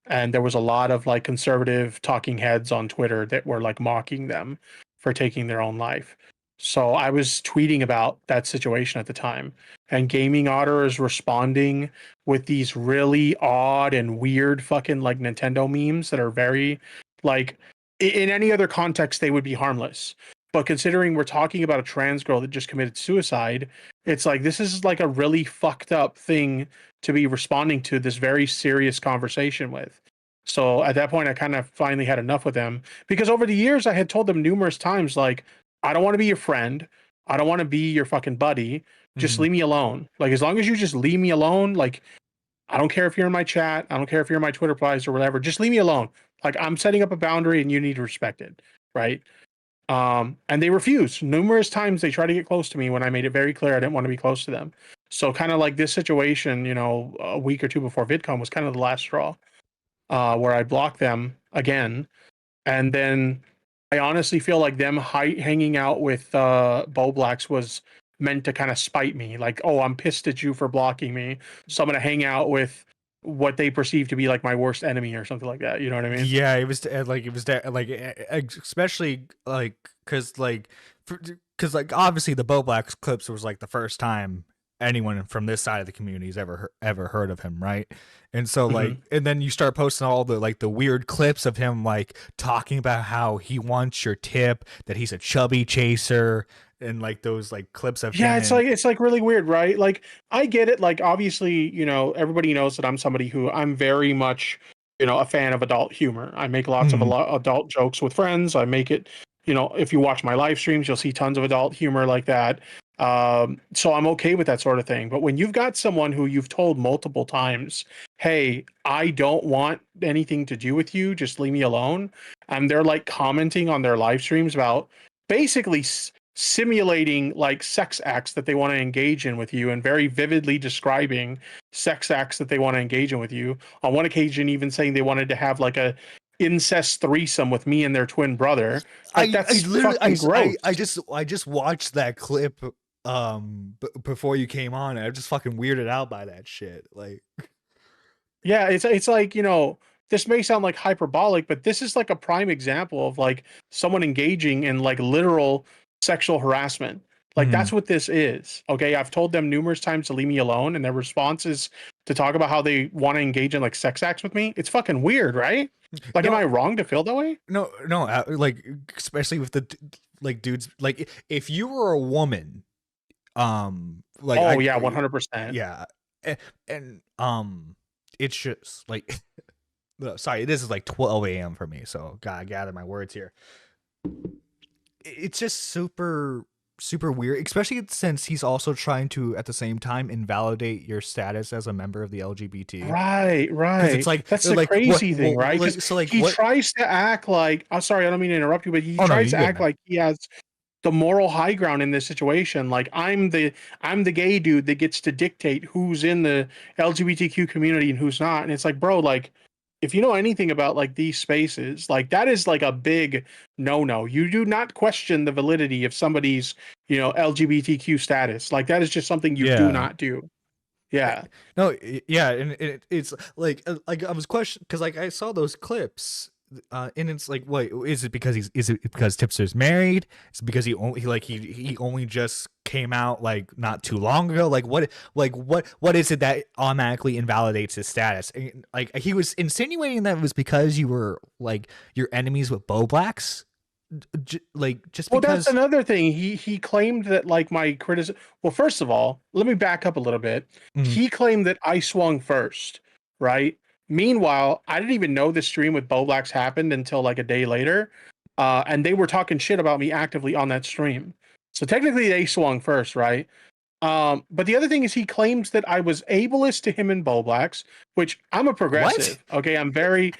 And there was a lot of like conservative talking heads on Twitter that were like mocking them for taking their own life. So I was tweeting about that situation at the time, and Gaming Otter is responding with these really odd and weird fucking like Nintendo memes that are very like in any other context they would be harmless. But considering we're talking about a trans girl that just committed suicide, it's like this is like a really fucked up thing to be responding to this very serious conversation with. So at that point, I kind of finally had enough with them because over the years, I had told them numerous times, like, I don't want to be your friend. I don't want to be your fucking buddy. Just Mhm. leave me alone. Like, as long as you just leave me alone, like, I don't care if you're in my chat. I don't care if you're in my Twitter replies or whatever. Just leave me alone. Like, I'm setting up a boundary and you need to respect it. Right. And they refused. Numerous times they tried to get close to me when I made it very clear I didn't want to be close to them. So kind of like this situation, a week or two before VidCon was kind of the last straw, where I blocked them again. And then I honestly feel like them hanging out with Bo Blacks was meant to kind of spite me. Like, oh, I'm pissed at you for blocking me, so I'm gonna hang out with what they perceive to be like my worst enemy or something like that. You know what I mean? Yeah, it was like especially like because like obviously the Bo Blacks clips was like the first time anyone from this side of the community has ever heard of him, right? And so like, Mhm. and then you start posting all the like the weird clips of him like talking about how he wants your tip, that he's a chubby chaser, and like those like clips of Yeah, him it's and like really weird, right? Like I get it. Like obviously, everybody knows that I'm somebody who I'm very much, a fan of adult humor. I make lots of Mhm. adult jokes with friends. I make it, if you watch my live streams, you'll see tons of adult humor like that. So I'm okay with that sort of thing. But when you've got someone who you've told multiple times, "Hey, I don't want anything to do with you. Just leave me alone," and they're like commenting on their live streams about basically simulating like sex acts that they want to engage in with you and very vividly describing sex acts that they want to engage in with you. On one occasion, even saying they wanted to have like a incest threesome with me and their twin brother. Like, I that's literally fucking gross. I just watched that clip before you came on, and I'm just fucking weirded out by that shit. Like, Yeah, it's like, this may sound like hyperbolic, but this is like a prime example of like someone engaging in like literal sexual harassment. Like, mhm. that's what this is. Okay, I've told them numerous times to leave me alone, and their response is to talk about how they want to engage in like sex acts with me. It's fucking weird, right? Like, am No, I wrong to feel that way? no, like especially with the like dudes. Like, if you were a woman, like Oh yeah, 100%. yeah, and it's just like, no, sorry, this is like 12 a.m. for me, so gotta gather my words here. It's just super weird, especially since he's also trying to at the same time invalidate your status as a member of the LGBT. Right, Because it's right. like That's the what, crazy thing, right? Because so like he what? tries to act like, I'm sorry, I don't mean to interrupt you, but he Oh no, tries you to good, act man. like he has the moral high ground in this situation. Like, I'm the gay dude that gets to dictate who's in the LGBTQ community and who's not. And it's like, bro, like, if you know anything about like these spaces, like that is like a big no. You do not question the validity of somebody's, LGBTQ status. Like, that is just something you do Yeah. not do. Yeah. No, yeah, and it's like I was questioning because like I saw those clips, and it's like, wait, is it because is it because Tipster's married? Is it because he only just came out like not too long ago? What is it that automatically invalidates his status? And, like, he was insinuating that it was because you were like your enemies with Bo Blacks, like just Well, that's because. another thing. He claimed that like my criticism. Well, first of all, let me back up a little bit. Mhm. He claimed that I swung first, right? Meanwhile, I didn't even know the stream with Bo Blacks happened until like a day later, and they were talking shit about me actively on that stream. So technically, they swung first, right? But the other thing is he claims that I was ableist to him and Bo Blacks, which I'm a What? progressive. Okay, I'm very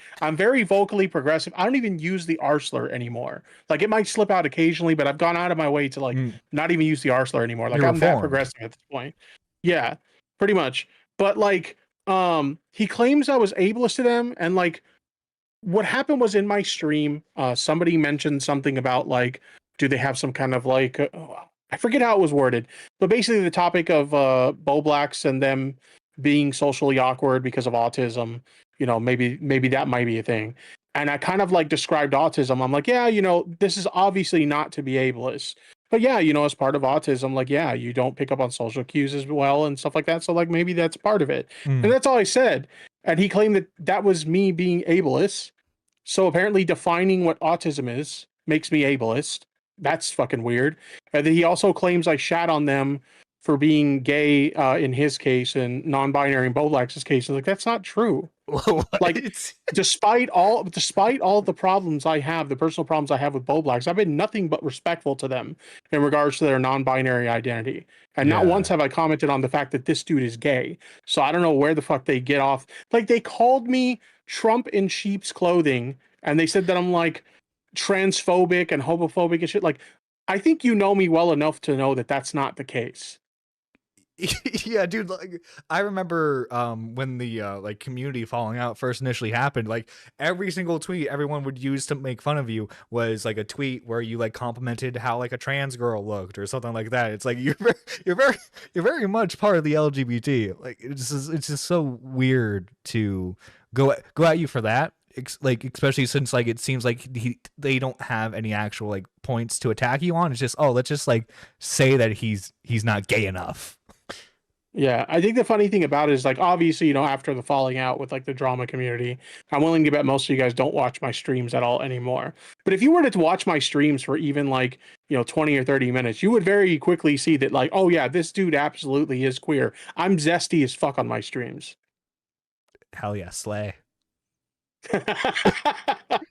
vocally progressive. I don't even use the R slur anymore. Like, it might slip out occasionally, but I've gone out of my way to like Mm, not even use the R slur anymore. Like, you're I'm that reformed. progressive at this point. Yeah, pretty much. But like, he claims I was ableist to them, and like what happened was in my stream, somebody mentioned something about like, do they have some kind of like, I forget how it was worded, but basically the topic of Bo Blacks and them being socially awkward because of autism. Maybe that might be a thing. And I kind of like described autism. I'm like, yeah, this is obviously not to be ableist. But yeah, as part of autism, like, yeah, you don't pick up on social cues as well and stuff like that. So like maybe that's part of it. And Mm. that's all I said. And he claimed that that was me being ableist. So apparently defining what autism is makes me ableist. That's fucking weird. And then he also claims I shat on them for being gay in his case and non-binary in Bolax's case. Like, that's not true. Like, What? despite all the problems I have, the personal problems I have with Boblax, I've been nothing but respectful to them in regards to their non-binary identity. And not once Yeah. have I commented on the fact that this dude is gay. So I don't know where the fuck they get off. Like, they called me Trump in sheep's clothing, and they said that I'm like transphobic and homophobic and shit. Like, I think you know me well enough to know that that's not the case. Yeah, dude, like I remember when the like community falling out first initially happened, like every single tweet everyone would use to make fun of you was like a tweet where you like complimented how like a trans girl looked or something like that. It's like you're very much part of the LGBT. Like it's just so weird to go at you for that. Like, especially since like it seems like they don't have any actual like points to attack you on. It's just, oh, let's just like say that he's not gay enough. Yeah, I think the funny thing about it is like obviously, after the falling out with like the drama community, I'm willing to bet most of you guys don't watch my streams at all anymore. But if you were to watch my streams for even like, 20 or 30 minutes, you would very quickly see that like, oh yeah, this dude absolutely is queer. I'm zesty as fuck on my streams. Hell yeah, slay. But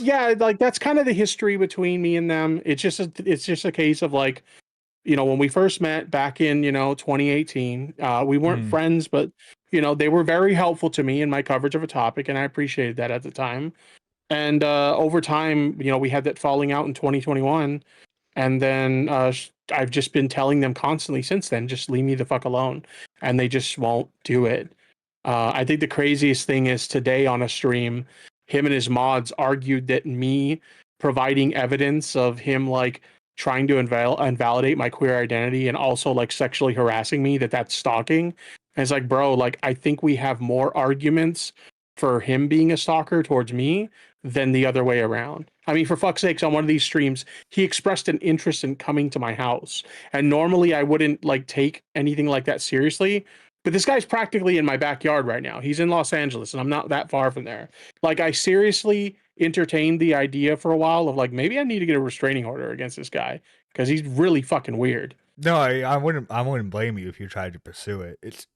yeah, like that's kind of the history between me and them. It's just a case of like, when we first met back in, 2018, we weren't Mm. friends, but, they were very helpful to me in my coverage of a topic, and I appreciated that at the time. And over time, we had that falling out in 2021. And then I've just been telling them constantly since then, just leave me the fuck alone. And they just won't do it. I think the craziest thing is today on a stream, him and his mods argued that me providing evidence of him like trying to invalidate my queer identity and also like sexually harassing me, that's stalking. And it's like, bro, like I think we have more arguments for him being a stalker towards me than the other way around. I mean, for fuck's sakes, on one of these streams, he expressed an interest in coming to my house. And normally I wouldn't like take anything like that seriously. But this guy's practically in my backyard right now. He's in Los Angeles and I'm not that far from there. Like I seriously entertained the idea for a while of like, maybe I need to get a restraining order against this guy because he's really fucking weird. No, I wouldn't blame you if you tried to pursue it. It's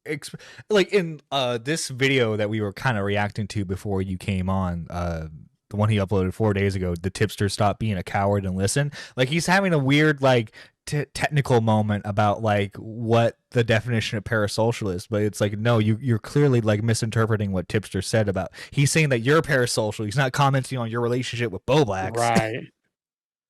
like in this video that we were kind of reacting to before you came on, the one he uploaded 4 days ago, the tipster stopped being a coward and listen. Like he's having a weird like technical moment about like what the definition of parasocial is, but it's like no, you're clearly like misinterpreting what Tipster said about. He's saying that you're parasocial. He's not commenting on your relationship with Boblax.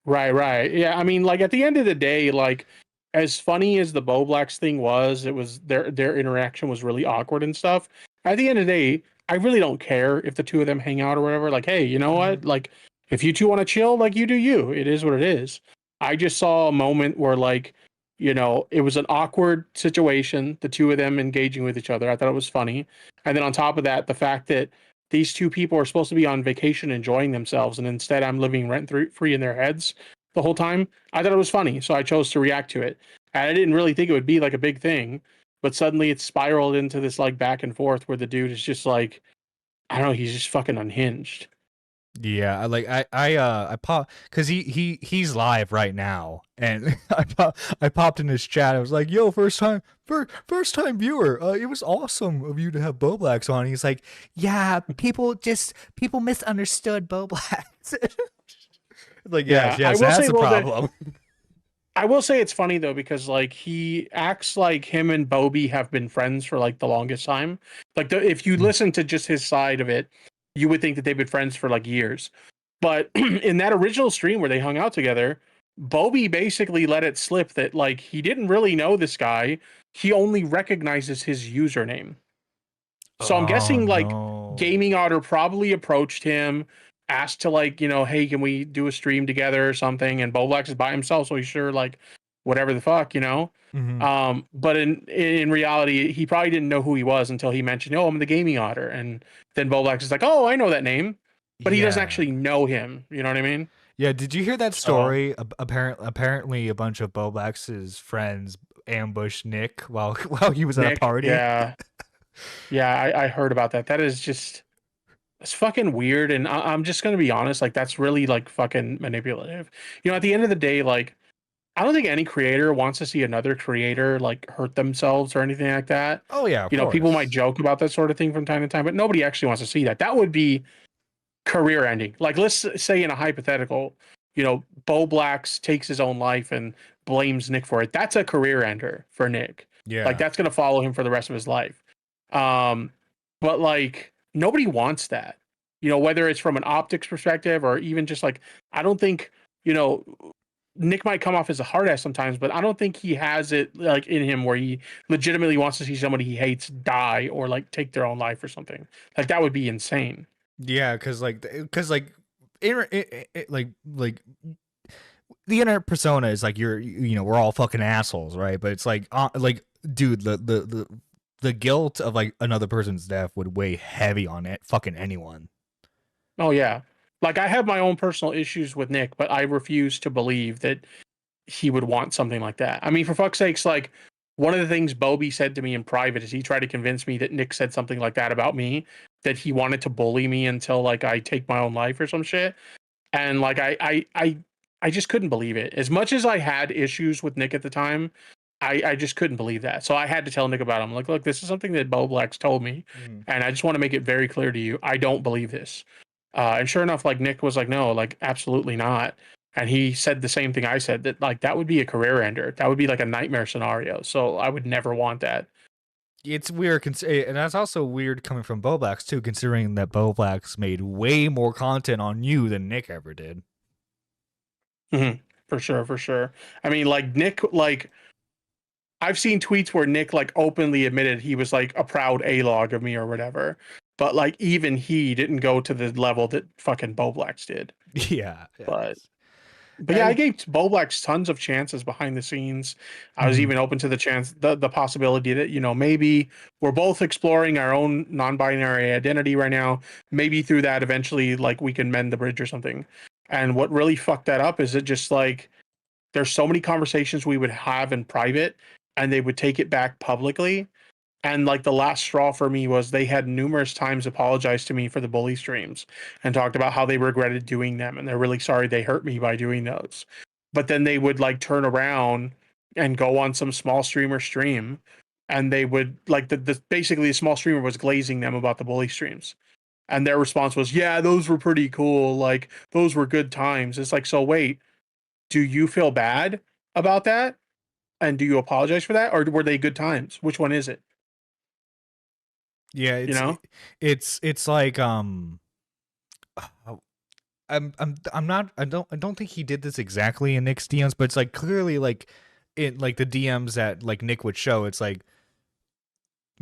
Right. Yeah, I mean, like at the end of the day, like as funny as the Boblax thing was, it was their interaction was really awkward and stuff. At the end of the day, I really don't care if the two of them hang out or whatever. Like, hey, you know what? Like, if you two want to chill, like you do you. It is what it is. I just saw a moment where, like, you know, it was an awkward situation, the two of them engaging with each other. I thought it was funny. And then on top of that, the fact that these two people are supposed to be on vacation enjoying themselves, and instead I'm living rent-free in their heads the whole time. I thought it was funny, so I chose to react to it. And I didn't really think it would be like a big thing, but suddenly it spiraled into this like back and forth where the dude is just like, I don't know, he's just fucking unhinged. Yeah, I pop because he's live right now, and I popped in his chat. I was like, "Yo, first time viewer. It was awesome of you to have Boblax on." He's like, "Yeah, people misunderstood Boblax." Like, yes, that's the problem. I will say it's funny though because like he acts like him and Bobby have been friends for like the longest time. Like if you listen to just his side of it, you would think that they've been friends for like years. But in that original stream where they hung out together, Bobby basically let it slip that like he didn't really know this guy. He only recognizes his username. So I'm guessing like Gaming Otter probably approached him, asked to like, you know, hey, can we do a stream together or something? And Boblax is by himself, so he's sure like whatever the fuck, you know. But in reality, he probably didn't know who he was until he mentioned, "Oh, I'm the Gaming Otter," and then Boblax is like, "Oh, I know that name," but he doesn't actually know him. You know what I mean? Yeah. Did you hear that story? Apparently, a bunch of Boblax's friends ambushed Nick while he was at a party. Yeah, I heard about that. That is just. It's fucking weird, and I'm just gonna be honest. Like, that's really like fucking manipulative. You know, at the end of the day, like, I don't think any creator wants to see another creator like hurt themselves or anything like that. Oh yeah, you know, people might joke about that sort of thing from time to time, but nobody actually wants to see that. That would be career ending. Like, let's say in a hypothetical, you know, Boblax takes his own life and blames Nick for it. That's a career ender for Nick. Yeah, like that's gonna follow him for the rest of his life. But like nobody wants that. You know, whether it's from an optics perspective or even just like, I don't think, you know, Nick might come off as a hard ass sometimes, but I don't think he has it like in him where he legitimately wants to see somebody he hates die or like take their own life or something. Like that would be insane. Yeah, because the internet persona is like you know, we're all fucking assholes, right? But it's like dude, the guilt of like another person's death would weigh heavy on it fucking anyone. Oh yeah. Like I have my own personal issues with Nick, but I refuse to believe that he would want something like that. I mean, for fuck's sakes, like one of the things Bobby said to me in private is he tried to convince me that Nick said something like that about me, that he wanted to bully me until like I take my own life or some shit. And like I just couldn't believe it. As much as I had issues with Nick at the time, I just couldn't believe that. So I had to tell Nick about it. I'm like, look, this is something that Boblax told me, and I just want to make it very clear to you. I don't believe this. And sure enough, like Nick was like, no, like absolutely not. And he said the same thing I said, that like that would be a career ender. That would be like a nightmare scenario. So I would never want that. It's weird, and that's also weird coming from Boblax too, considering that Boblax made way more content on you than Nick ever did. For sure. I mean, like Nick, like I've seen tweets where Nick like openly admitted he was like a proud A-log of me or whatever. but like even he didn't go to the level that fucking Bo Blacks did. Yeah. But yeah, I And gave Bo Blacks tons of chances behind the scenes. I was mhm. even open to the chance, the possibility that, you know, maybe we're both exploring our own non-binary identity right now. Maybe through that, eventually, like we can mend the bridge or something. And what really fucked that up is it just like there's so many conversations we would have in private, and they would take it back publicly. And like the last straw for me was they had numerous times apologized to me for the bully streams and talked about how they regretted doing them and they're really sorry they hurt me by doing those. But then they would like turn around and go on some small streamer stream, and they would like the basically the small streamer was glazing them about the bully streams. And their response was, "Yeah, those were pretty cool. Like those were good times." It's like, so wait, do you feel bad about that? And do you apologize for that, or were they good times? Which one is it? Yeah, You know? it's like I'm not I don't think he did this exactly in Nick's DMs, but it's like clearly like in like the DMs that like Nick would show, it's like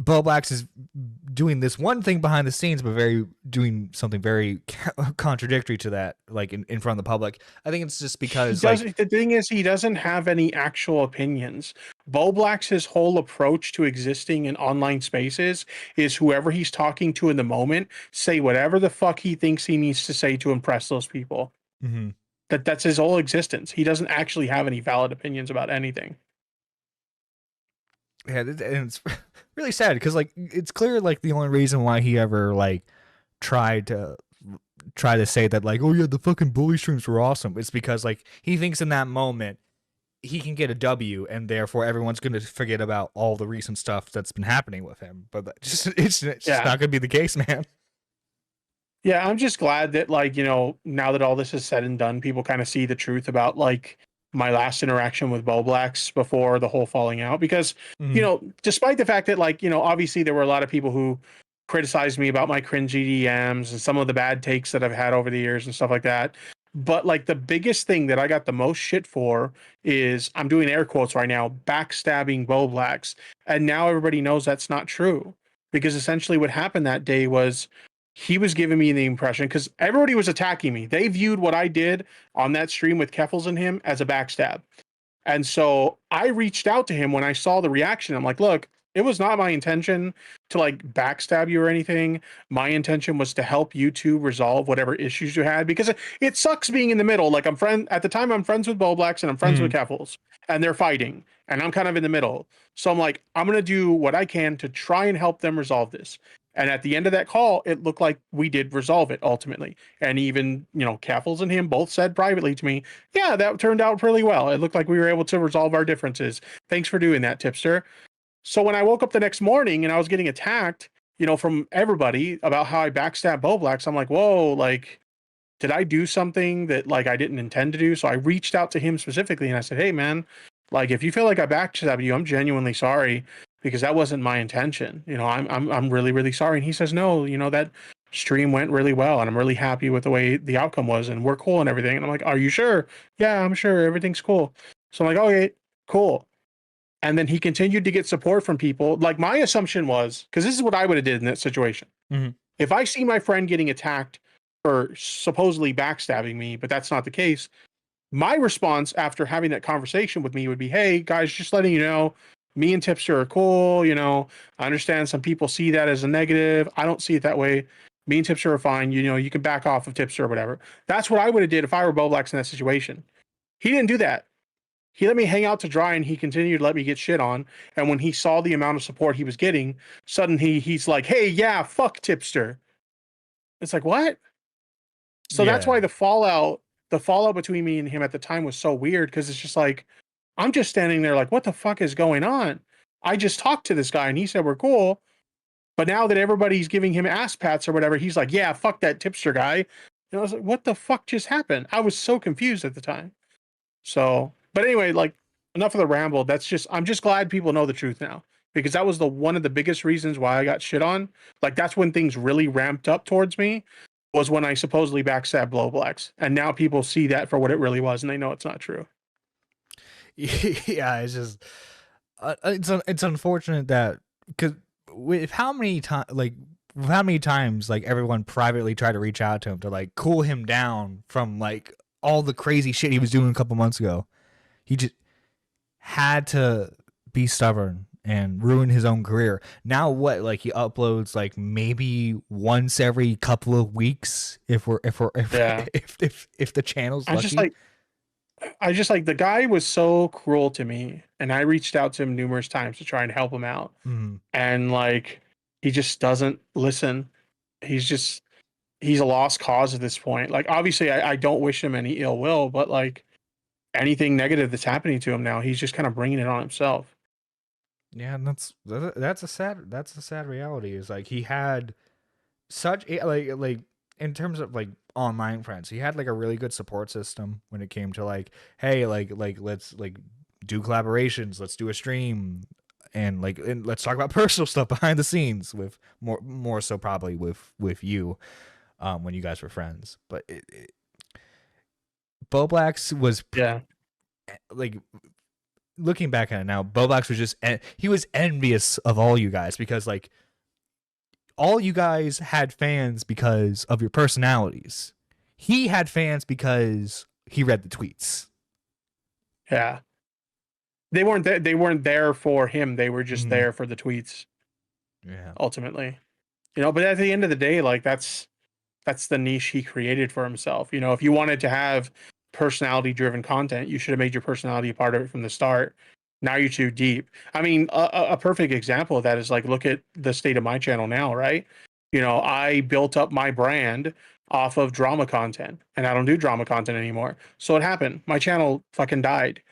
Bobax is doing this one thing behind the scenes, but doing something very contradictory to that, like in front of the public. I think it's just He because like doesn't. The thing is, he doesn't have any actual opinions. Bo Black's his whole approach to existing in online spaces is whoever he's talking to in the moment, say whatever the fuck he thinks he needs to say to impress those people. mhm. That's his whole existence. He doesn't actually have any valid opinions about anything. Yeah, and it's really sad because like it's clear like the only reason why he ever like tried to say that like, oh yeah, the fucking bully streams were awesome, it's because like he thinks in that moment he can get a W and therefore everyone's going to forget about all the recent stuff that's been happening with him. But it's just Yeah. not going to be the case, man. Yeah, I'm just glad that, like, you know, now that all this is said and done, people kind of see the truth about like my last interaction with Bo Blacks before the whole falling out. Because, you Mhm. know, despite the fact that, like, you know, obviously there were a lot of people who criticized me about my cringy DMs and some of the bad takes that I've had over the years and stuff like that. But like the biggest thing that I got the most shit for is, I'm doing air quotes right now, backstabbing Bo Blacks. And now everybody knows that's not true. Because essentially what happened that day was he was giving me the impression, because everybody was attacking me. They viewed what I did on that stream with Keffels and him as a backstab. And so I reached out to him when I saw the reaction. I'm like, look, it was not my intention to like backstab you or anything. My intention was to help you two resolve whatever issues you had, because it sucks being in the middle. Like at the time I'm friends with Bo Blacks and I'm friends with Mhm. Keffels, and they're fighting and I'm kind of in the middle. So I'm like, I'm going to do what I can to try and help them resolve this. And at the end of that call, it looked like we did resolve it ultimately. And even, you know, Keffels and him both said privately to me, yeah, that turned out really well. It looked like we were able to resolve our differences. Thanks for doing that, Tipster. So when I woke up the next morning and I was getting attacked, you know, from everybody about how I backstabbed Bo Blacks, I'm like, whoa, like, did I do something that like I didn't intend to do? So I reached out to him specifically and I said, hey man, like if you feel like I backstabbed you, I'm genuinely sorry, because that wasn't my intention. You know, I'm really, really sorry. And he says, no, you know, that stream went really well and I'm really happy with the way the outcome was and we're cool and everything. And I'm like, are you sure? Yeah, I'm sure everything's cool. So I'm like, okay, cool. And then he continued to get support from people. Like my assumption was, because this is what I would have did in that situation. Mhm. If I see my friend getting attacked for supposedly backstabbing me, but that's not the case, my response after having that conversation with me would be, hey guys, just letting you know, me and Tipster are cool. You know, I understand some people see that as a negative. I don't see it that way. Me and Tipster are fine. You know, you can back off of Tipster or whatever. That's what I would have did if I were Bo Blacks in that situation. He didn't do that. He let me hang out to dry and he continued to let me get shit on. And when he saw the amount of support he was getting, suddenly he's like, hey, yeah, fuck Tipster. It's like, what? So that's Yeah. why the fallout between me and him at the time was so weird, because it's just like, I'm just standing there like, what the fuck is going on? I just talked to this guy and he said we're cool. But now that everybody's giving him ass pats or whatever, he's like, yeah, fuck that Tipster guy. And I was like, what the fuck just happened? I was so confused at the time. So, but anyway, like, enough of the ramble. I'm just glad people know the truth now, because that was one of the biggest reasons why I got shit on. Like, that's when things really ramped up towards me, was when I supposedly backstabbed Blow Blacks. And now people see that for what it really was and they know it's not true. Yeah, it's just it's unfortunate that because with how many times like how many times like everyone privately tried to reach out to him to like cool him down from like all the crazy shit he was doing a couple months ago. He just had to be stubborn and ruin his own career. Now what? Like he uploads like maybe once every couple of weeks if Yeah. if the channel's I lucky. just like I just like the guy was so cruel to me, and I reached out to him numerous times to try and help him out, Mhm. and like he just doesn't listen. He's a lost cause at this point. Like obviously I don't wish him any ill will, but like anything negative that's happening to him now, he's just kind of bringing it on himself. Yeah, and that's a sad reality. Is like he had such like in terms of like online friends, he had like a really good support system when it came to like, hey, like let's like do collaborations, let's do a stream, and let's talk about personal stuff behind the scenes with more so probably with you, when you guys were friends. But Bo Blacks was Yeah. like looking back at it now, Bo Blacks was just he was envious of all you guys because like all you guys had fans because of your personalities. He had fans because he read the tweets. Yeah. They weren't there for him. They were just there for the tweets Yeah. ultimately. You know, but at the end of the day, like that's the niche he created for himself. You know, if you wanted to have personality driven content, you should have made your personality a part of it from the start. Now you're too deep. I mean, a perfect example of that is like, look at the state of my channel now, right? You know, I built up my brand off of drama content, and I don't do drama content anymore. So what happened? My channel fucking died.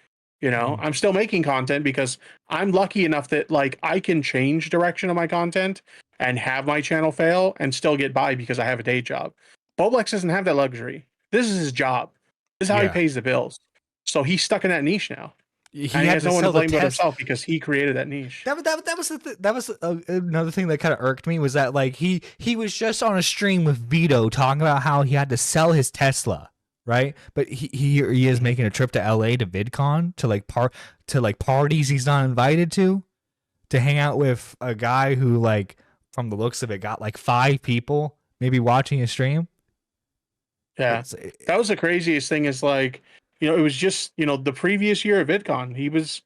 You know, I'm still making content because I'm lucky enough that like I can change direction of my content and have my channel fail and still get by because I have a day job. Boblex doesn't have that luxury. This is his job. This is how he Yeah. pays the bills. So he's stuck in that niche now. He And he had has to no one to sell the blame but test. himself because he created that niche. That was that was another thing that kind of irked me was that like he was just on a stream with Vito talking about how he had to sell his Tesla, right? But he is making a trip to LA to VidCon to like parties he's not invited to hang out with a guy who like from the looks of it got like 5 people maybe watching his stream. Yeah. That was the craziest thing is like, you know, it was just, you know, the previous year at VidCon, he was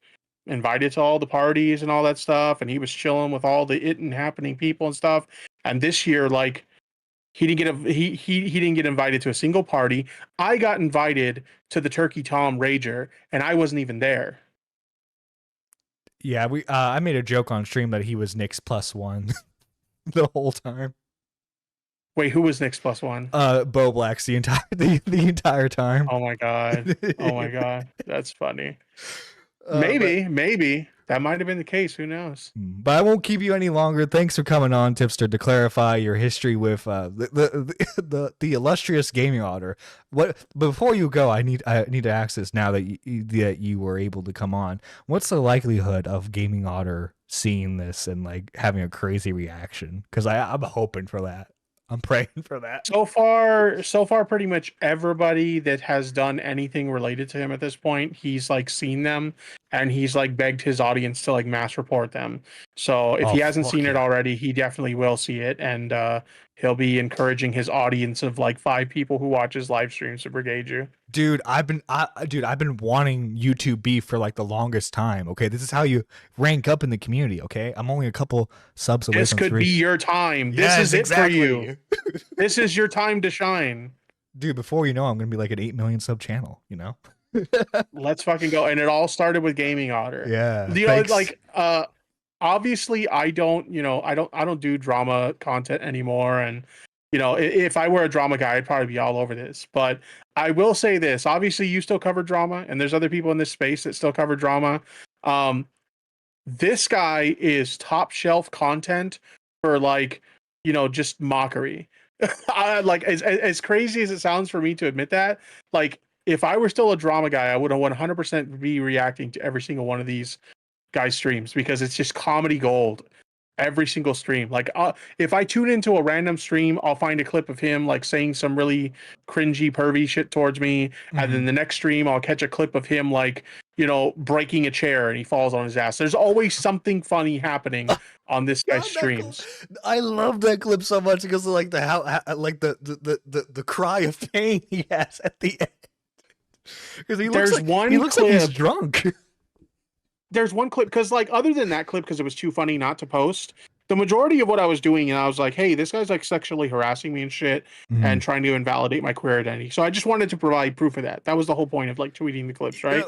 invited to all the parties and all that stuff, and he was chilling with all the it and happening people and stuff. And this year, like, he didn't get invited to a single party. I got invited to the Turkey Tom Rager, and I wasn't even there. Yeah, we I made a joke on stream that he was Nick's +1 the whole time. Wait, who was Nick's +1? Bo Blacks the entire time. Oh my god. Oh my god. That's funny. But Maybe that might have been the case. Who knows? I won't keep you any longer. Thanks for coming on, Tipster, to clarify your history with the illustrious gaming otter. What before you go, I need to ask this now that you were able to come on. What's the likelihood of gaming otter seeing this and like having a crazy reaction? Because I'm hoping for that. I'm praying for that. So far, pretty much everybody that has done anything related to him at this point, he's like seen them, and he's like begged his audience to like mass report them. So if he hasn't seen it already, he definitely will see it, and he'll be encouraging his audience of like 5 people who watch his live streams to brigade you. Dude, I've been wanting YouTube beef for like the longest time. Okay, this is how you rank up in the community. Okay, I'm only a couple subs away. This from could 3. be your time. Yes, this is exactly. it for you. This is your time to shine. Dude, before you know, I'm gonna be like an 8 million sub channel. You know. Let's fucking go. And it all started with Gaming Otter. Yeah. The like obviously I don't do drama content anymore, and you know, if I were a drama guy, I'd probably be all over this. But I will say this, obviously you still cover drama, and there's other people in this space that still cover drama. This guy is top shelf content for like, you know, just mockery. Like as crazy as it sounds for me to admit that, like if I were still a drama guy, I would 100% be reacting to every single one of these guys' streams because it's just comedy gold. Every single stream. Like if I tune into a random stream, I'll find a clip of him like saying some really cringy, pervy shit towards me. And then the next stream, I'll catch a clip of him like breaking a chair and he falls on his ass. There's always something funny happening on this guy's Love that clip. streams. I love that clip so much because of like like the cry of pain he has at the end. Because he looks like he's drunk. There's one clip because like other than that clip, because it was too funny not to post, the majority of what I was doing, and I was like, hey, this guy's like sexually harassing me and shit and trying to invalidate my queer identity. So I just wanted to provide proof of that. That was the whole point of like tweeting the clips, right?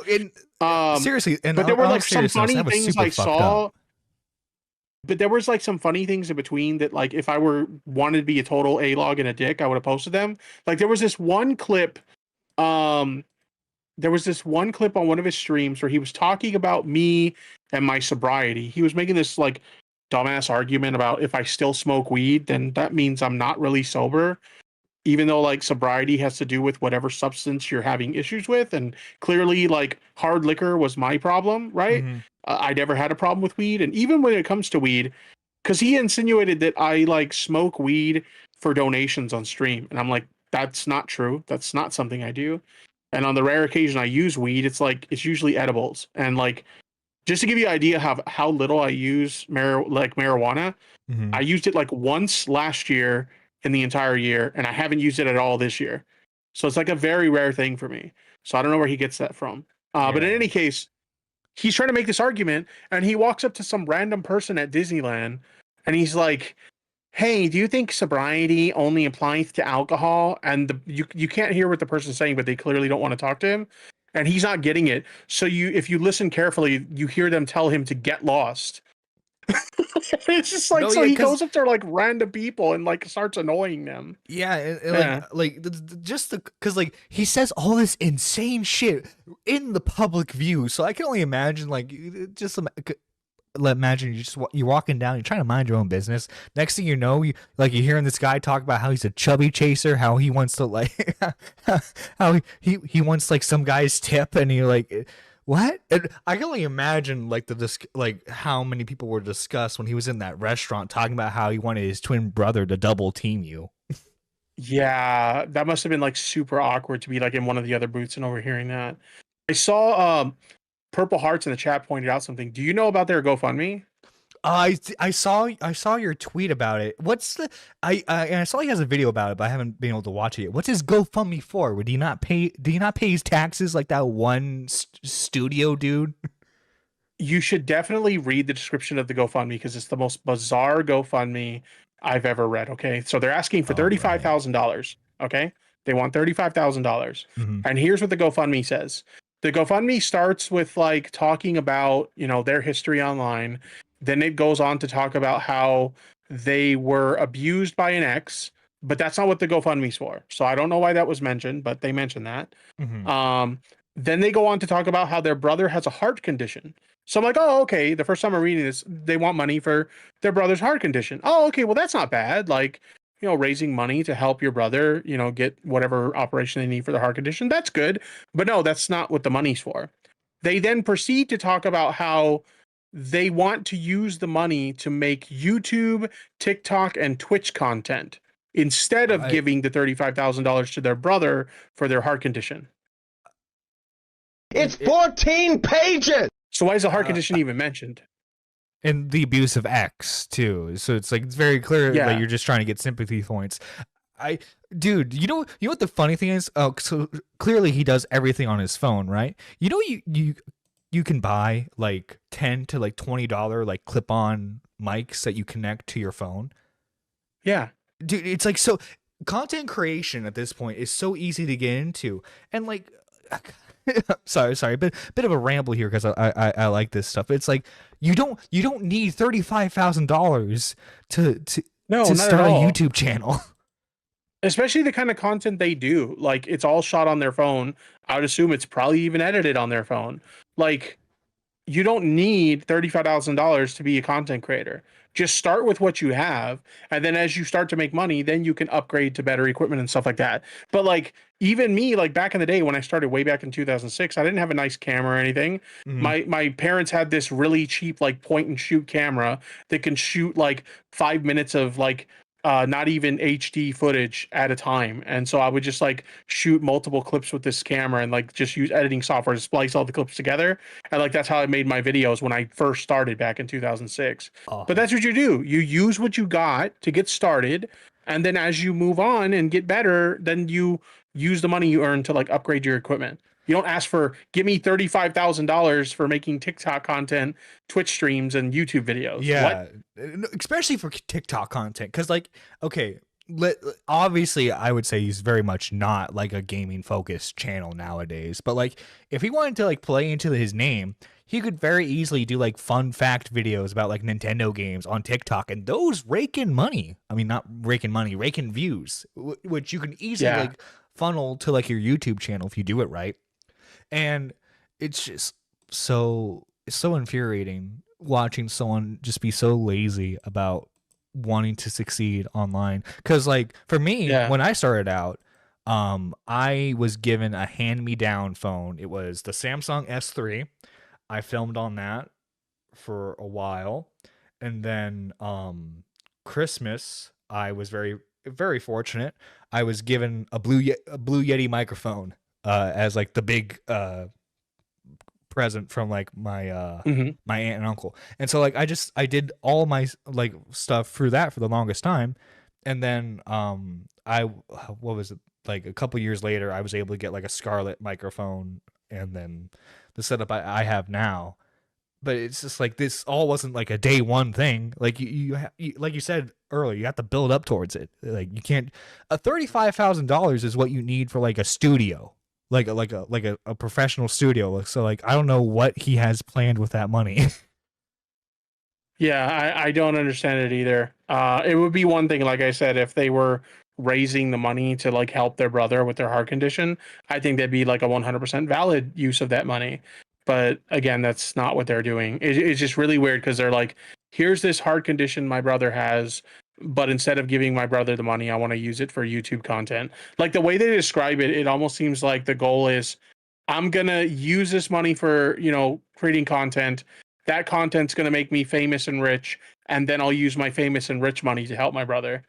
Seriously, and but there were like some seriousness, funny things I saw. But there was like some funny things in between that, like, if I wanted to be a total A-log and a dick, I would have posted them. Like there was this one clip, on one of his streams where he was talking about me and my sobriety. He was making this like dumbass argument about if I still smoke weed, then that means I'm not really sober, even though like sobriety has to do with whatever substance you're having issues with. And clearly like hard liquor was my problem, right? I never had a problem with weed. And even when it comes to weed, because he insinuated that I like smoke weed for donations on stream. And I'm like, that's not true. That's not something I do. And on the rare occasion I use weed, it's usually edibles. And like, just to give you an idea of how little I use marijuana, I used it like once last year in the entire year, and I haven't used it at all this year. So it's like a very rare thing for me. So I don't know where he gets that from. But in any case, he's trying to make this argument, and he walks up to some random person at Disneyland, and he's like, hey, do you think sobriety only applies to alcohol? And you can't hear what the person's saying, but they clearly don't want to talk to him. And he's not getting it. So if you listen carefully, you hear them tell him to get lost. It's just like, he goes up there like random people and like starts annoying them. Yeah, because like he says all this insane shit in the public view. So I can only imagine imagine you're walking down, you're trying to mind your own business. Next thing you know, you're hearing this guy talk about how he's a chubby chaser, how he wants to like how he wants like some guy's tip, and you're like, what? And I can only imagine like how many people were discussed when he was in that restaurant talking about how he wanted his twin brother to double team you. Yeah, that must have been like super awkward to be like in one of the other booths and overhearing that. I saw Purple Hearts in the chat pointed out something. Do you know about their GoFundMe? I saw your tweet about it. What's the and I saw he has a video about it, but I haven't been able to watch it yet. What's his GoFundMe for? Do you not pay his taxes like that one studio dude? You should definitely read the description of the GoFundMe because it's the most bizarre GoFundMe I've ever read. Okay, so they're asking for $35,000. Okay, they want $35,000, and here's what the GoFundMe says. The GoFundMe starts with like talking about, their history online. Then it goes on to talk about how they were abused by an ex, but that's not what the GoFundMe's for. So I don't know why that was mentioned, but they mentioned that. Then they go on to talk about how their brother has a heart condition. So I'm like, oh, okay. The first time I'm reading this, they want money for their brother's heart condition. Oh, okay. Well, that's not bad. Like, raising money to help your brother, get whatever operation they need for their heart condition. That's good. But no, that's not what the money's for. They then proceed to talk about how they want to use the money to make YouTube, TikTok, and Twitch content instead of giving the $35,000 to their brother for their heart condition. It's 14 pages! So why is the heart condition even mentioned? And the abuse of X too. So it's very clear that you're just trying to get sympathy points. Dude, you know what the funny thing is? Oh, so clearly he does everything on his phone, right? You can buy like $10 to like $20 like clip-on mics that you connect to your phone. Yeah. Dude, it's like, so content creation at this point is so easy to get into. And like sorry, bit of a ramble here because I like this stuff. It's like you don't need $35,000 to start a YouTube channel. Especially the kind of content they do. Like, it's all shot on their phone. I would assume it's probably even edited on their phone. Like, you don't need $35,000 to be a content creator. Just start with what you have, and then as you start to make money, then you can upgrade to better equipment and stuff like that. But like, even me, like back in the day when I started way back in 2006, I didn't have a nice camera or anything. My parents had this really cheap like point and shoot camera that can shoot like 5 minutes of like not even HD footage at a time. And so I would just like shoot multiple clips with this camera and like just use editing software to splice all the clips together. And like that's how I made my videos when I first started back in 2006. But that's what you do. You use what you got to get started. And then as you move on and get better, then you use the money you earn to like upgrade your equipment. You don't ask for, give me $35,000 for making TikTok content, Twitch streams, and YouTube videos. Yeah, especially for TikTok content, because like, okay, obviously I would say he's very much not like a gaming focused channel nowadays, but like if he wanted to like play into his name, he could very easily do like fun fact videos about like Nintendo games on TikTok, and those rake in money. I mean, not rake in money, rake in views, which you can easily like funnel to like your YouTube channel if you do it right. And it's just so infuriating watching someone just be so lazy about wanting to succeed online. Because like for me, when I started out, I was given a hand-me-down phone. It was the Samsung S3. I filmed on that for a while, and then Christmas, I was very fortunate. I was given a Blue Yeti microphone as like the big present from like my my aunt and uncle. And so like I did all my like stuff through that for the longest time. And then what was it, like a couple years later I was able to get like a Scarlett microphone, and then the setup I have now. But it's just like this all wasn't like a day one thing. Like you like you said earlier, you have to build up towards it. Like you can't, $35,000 is what you need for like a studio, like a professional studio. So like I don't know what he has planned with that money. Yeah, I don't understand it either. It would be one thing, like I said, if they were raising the money to like help their brother with their heart condition. I think that'd be like a 100% valid use of that money. But again, that's not what they're doing. It's just really weird because they're like, here's this heart condition my brother has, but instead of giving my brother the money, I want to use it for YouTube content. Like the way they describe it, it almost seems like the goal is, I'm going to use this money for, creating content. That content's going to make me famous and rich. And then I'll use my famous and rich money to help my brother.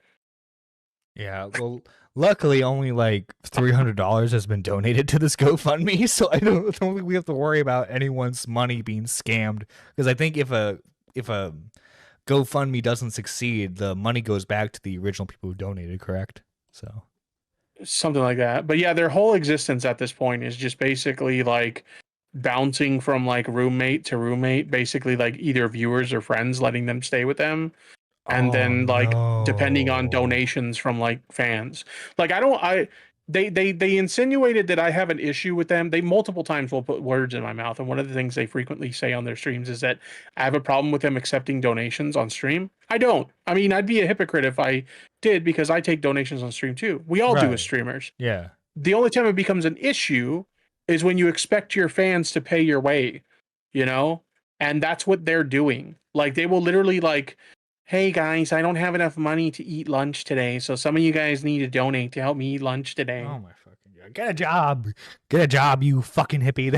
Yeah, well, luckily only like $300 has been donated to this GoFundMe, so I don't think we have to worry about anyone's money being scammed. Because I think if a GoFundMe doesn't succeed, the money goes back to the original people who donated, correct? So something like that. But yeah, their whole existence at this point is just basically like bouncing from like roommate to roommate, basically like either viewers or friends letting them stay with them. And then like depending on donations from like fans. Like they insinuated that I have an issue with them. They multiple times will put words in my mouth, and one of the things they frequently say on their streams is that I have a problem with them accepting donations on stream. I don't. I mean, I'd be a hypocrite if I did, because I take donations on stream too. We all do as streamers. Yeah. The only time it becomes an issue is when you expect your fans to pay your way, and that's what they're doing. Like they will literally like, hey guys, I don't have enough money to eat lunch today, so some of you guys need to donate to help me eat lunch today. Oh my fucking god! Get a job, you fucking hippie.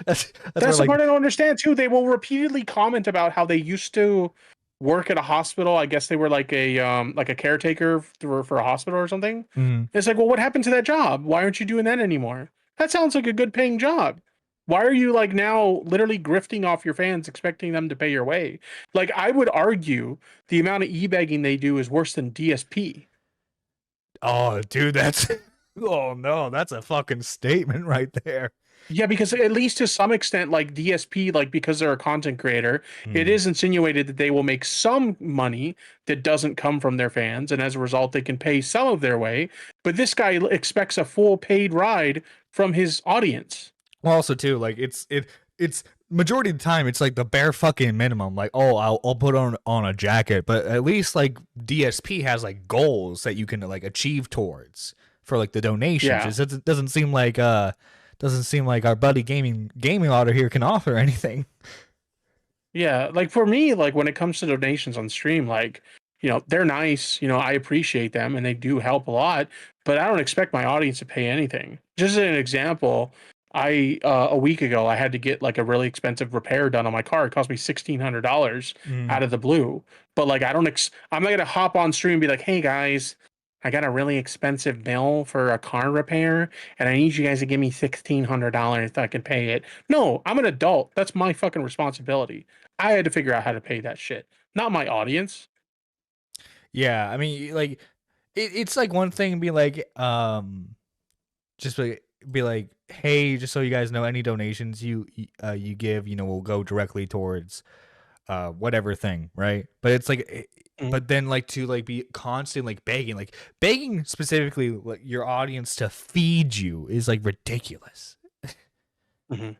That's the part I don't understand too. They will repeatedly comment about how they used to work at a hospital. I guess they were like a caretaker for a hospital or something. Mm-hmm. It's like, well, what happened to that job? Why aren't you doing that anymore? That sounds like a good paying job. Why are you like now literally grifting off your fans, expecting them to pay your way? Like I would argue the amount of e-begging they do is worse than DSP. Oh, dude, oh no, that's a fucking statement right there. Yeah, because at least to some extent, like DSP, like because they're a content creator, it is insinuated that they will make some money that doesn't come from their fans, and as a result, they can pay some of their way. But this guy expects a full paid ride from his audience. Well, also too, like it's majority of the time it's like the bare fucking minimum. Like, oh, I'll put on a jacket, but at least like DSP has like goals that you can like achieve towards for like the donations. Yeah. It doesn't seem like our buddy gaming otter here can offer anything. Yeah, like for me, like when it comes to donations on stream, like they're nice. I appreciate them and they do help a lot, but I don't expect my audience to pay anything. Just as an example. I a week ago I had to get like a really expensive repair done on my car. It cost me $1,600 Mm. out of the blue. But like I'm not gonna hop on stream and be like, hey guys, I got a really expensive bill for a car repair, and I need you guys to give me $1,600 so I can pay it. No, I'm an adult. That's my fucking responsibility. I had to figure out how to pay that shit, not my audience. Yeah, I mean, like, it's like one thing be like, just be like, hey, just so you guys know, any donations you give, will go directly towards whatever thing, right? But it's like, Mm. but then like to like be constant like begging specifically like your audience to feed you is like ridiculous. Mhm.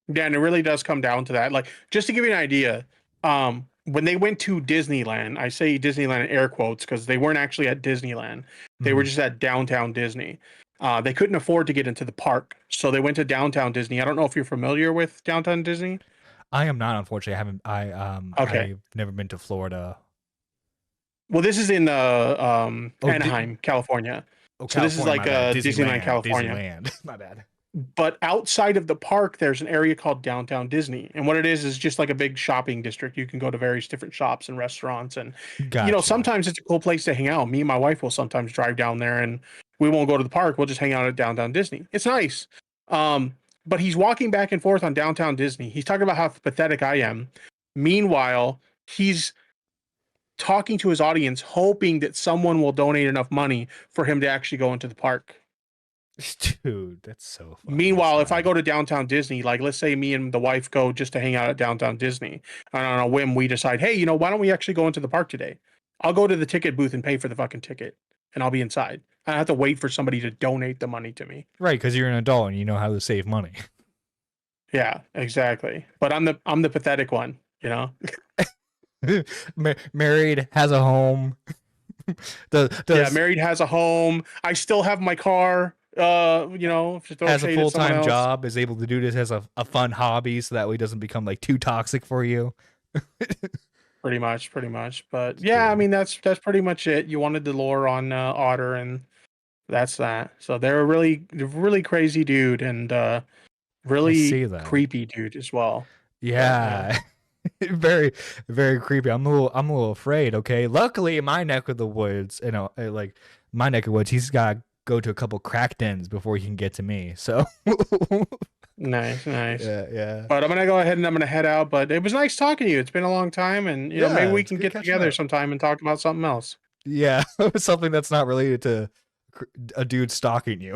Yeah, and it really does come down to that. Like, just to give you an idea, when they went to Disneyland, I say Disneyland in air quotes because they weren't actually at Disneyland. They were Mhm. just at downtown Disney. They couldn't afford to get into the park, so they went to downtown Disney. I don't know if you're familiar with downtown Disney. I am not, unfortunately. Okay. I've never been to Florida. Well, this is in Oh, Anaheim, California. So this is California, like my bad. Disneyland, California. Disneyland. My bad. But outside of the park, there's an area called downtown Disney, and what it is just like a big shopping district. You can go to various different shops and restaurants, and Gotcha. sometimes it's a cool place to hang out. Me and my wife will sometimes drive down there, and we won't go to the park. We'll just hang out at downtown Disney. It's nice. But he's walking back and forth on downtown Disney. He's talking about how pathetic I am. Meanwhile, he's talking to his audience, hoping that someone will donate enough money for him to actually go into the park. Dude, that's so fucking Meanwhile, if I sad. go to downtown Disney, like let's say me and the wife go just to hang out at downtown Disney, and on a whim we decide, hey, why don't we actually go into the park today? I'll go to the ticket booth and pay for the fucking ticket, and I'll be inside. I have to wait for somebody to donate the money to me. Right, because you're an adult and you know how to save money. Yeah, exactly. But I'm the pathetic one, Married, has a home. Yeah, Does married, has a home. I still have my car. To throw has a shade at someone full-time else. job, is able to do this as a fun hobby so that way it doesn't become like too toxic for you. Pretty much. But yeah, I mean that's pretty much it. You wanted the lore on Otter, and that's that. So they're a really crazy dude, and I see really that. creepy dude as well. Yeah. Very, very creepy. I'm a little afraid. Okay. Luckily, in my neck of the woods, like my neck of woods, he's got to go to a couple crack dens before he can get to me. So Nice. yeah. But I'm gonna go ahead and I'm gonna head out. But it was nice talking to you. It's been a long time, and Yeah, maybe we it's can good get catching together up. sometime and talk about something else. Yeah, something that's not related to a dude stalking you.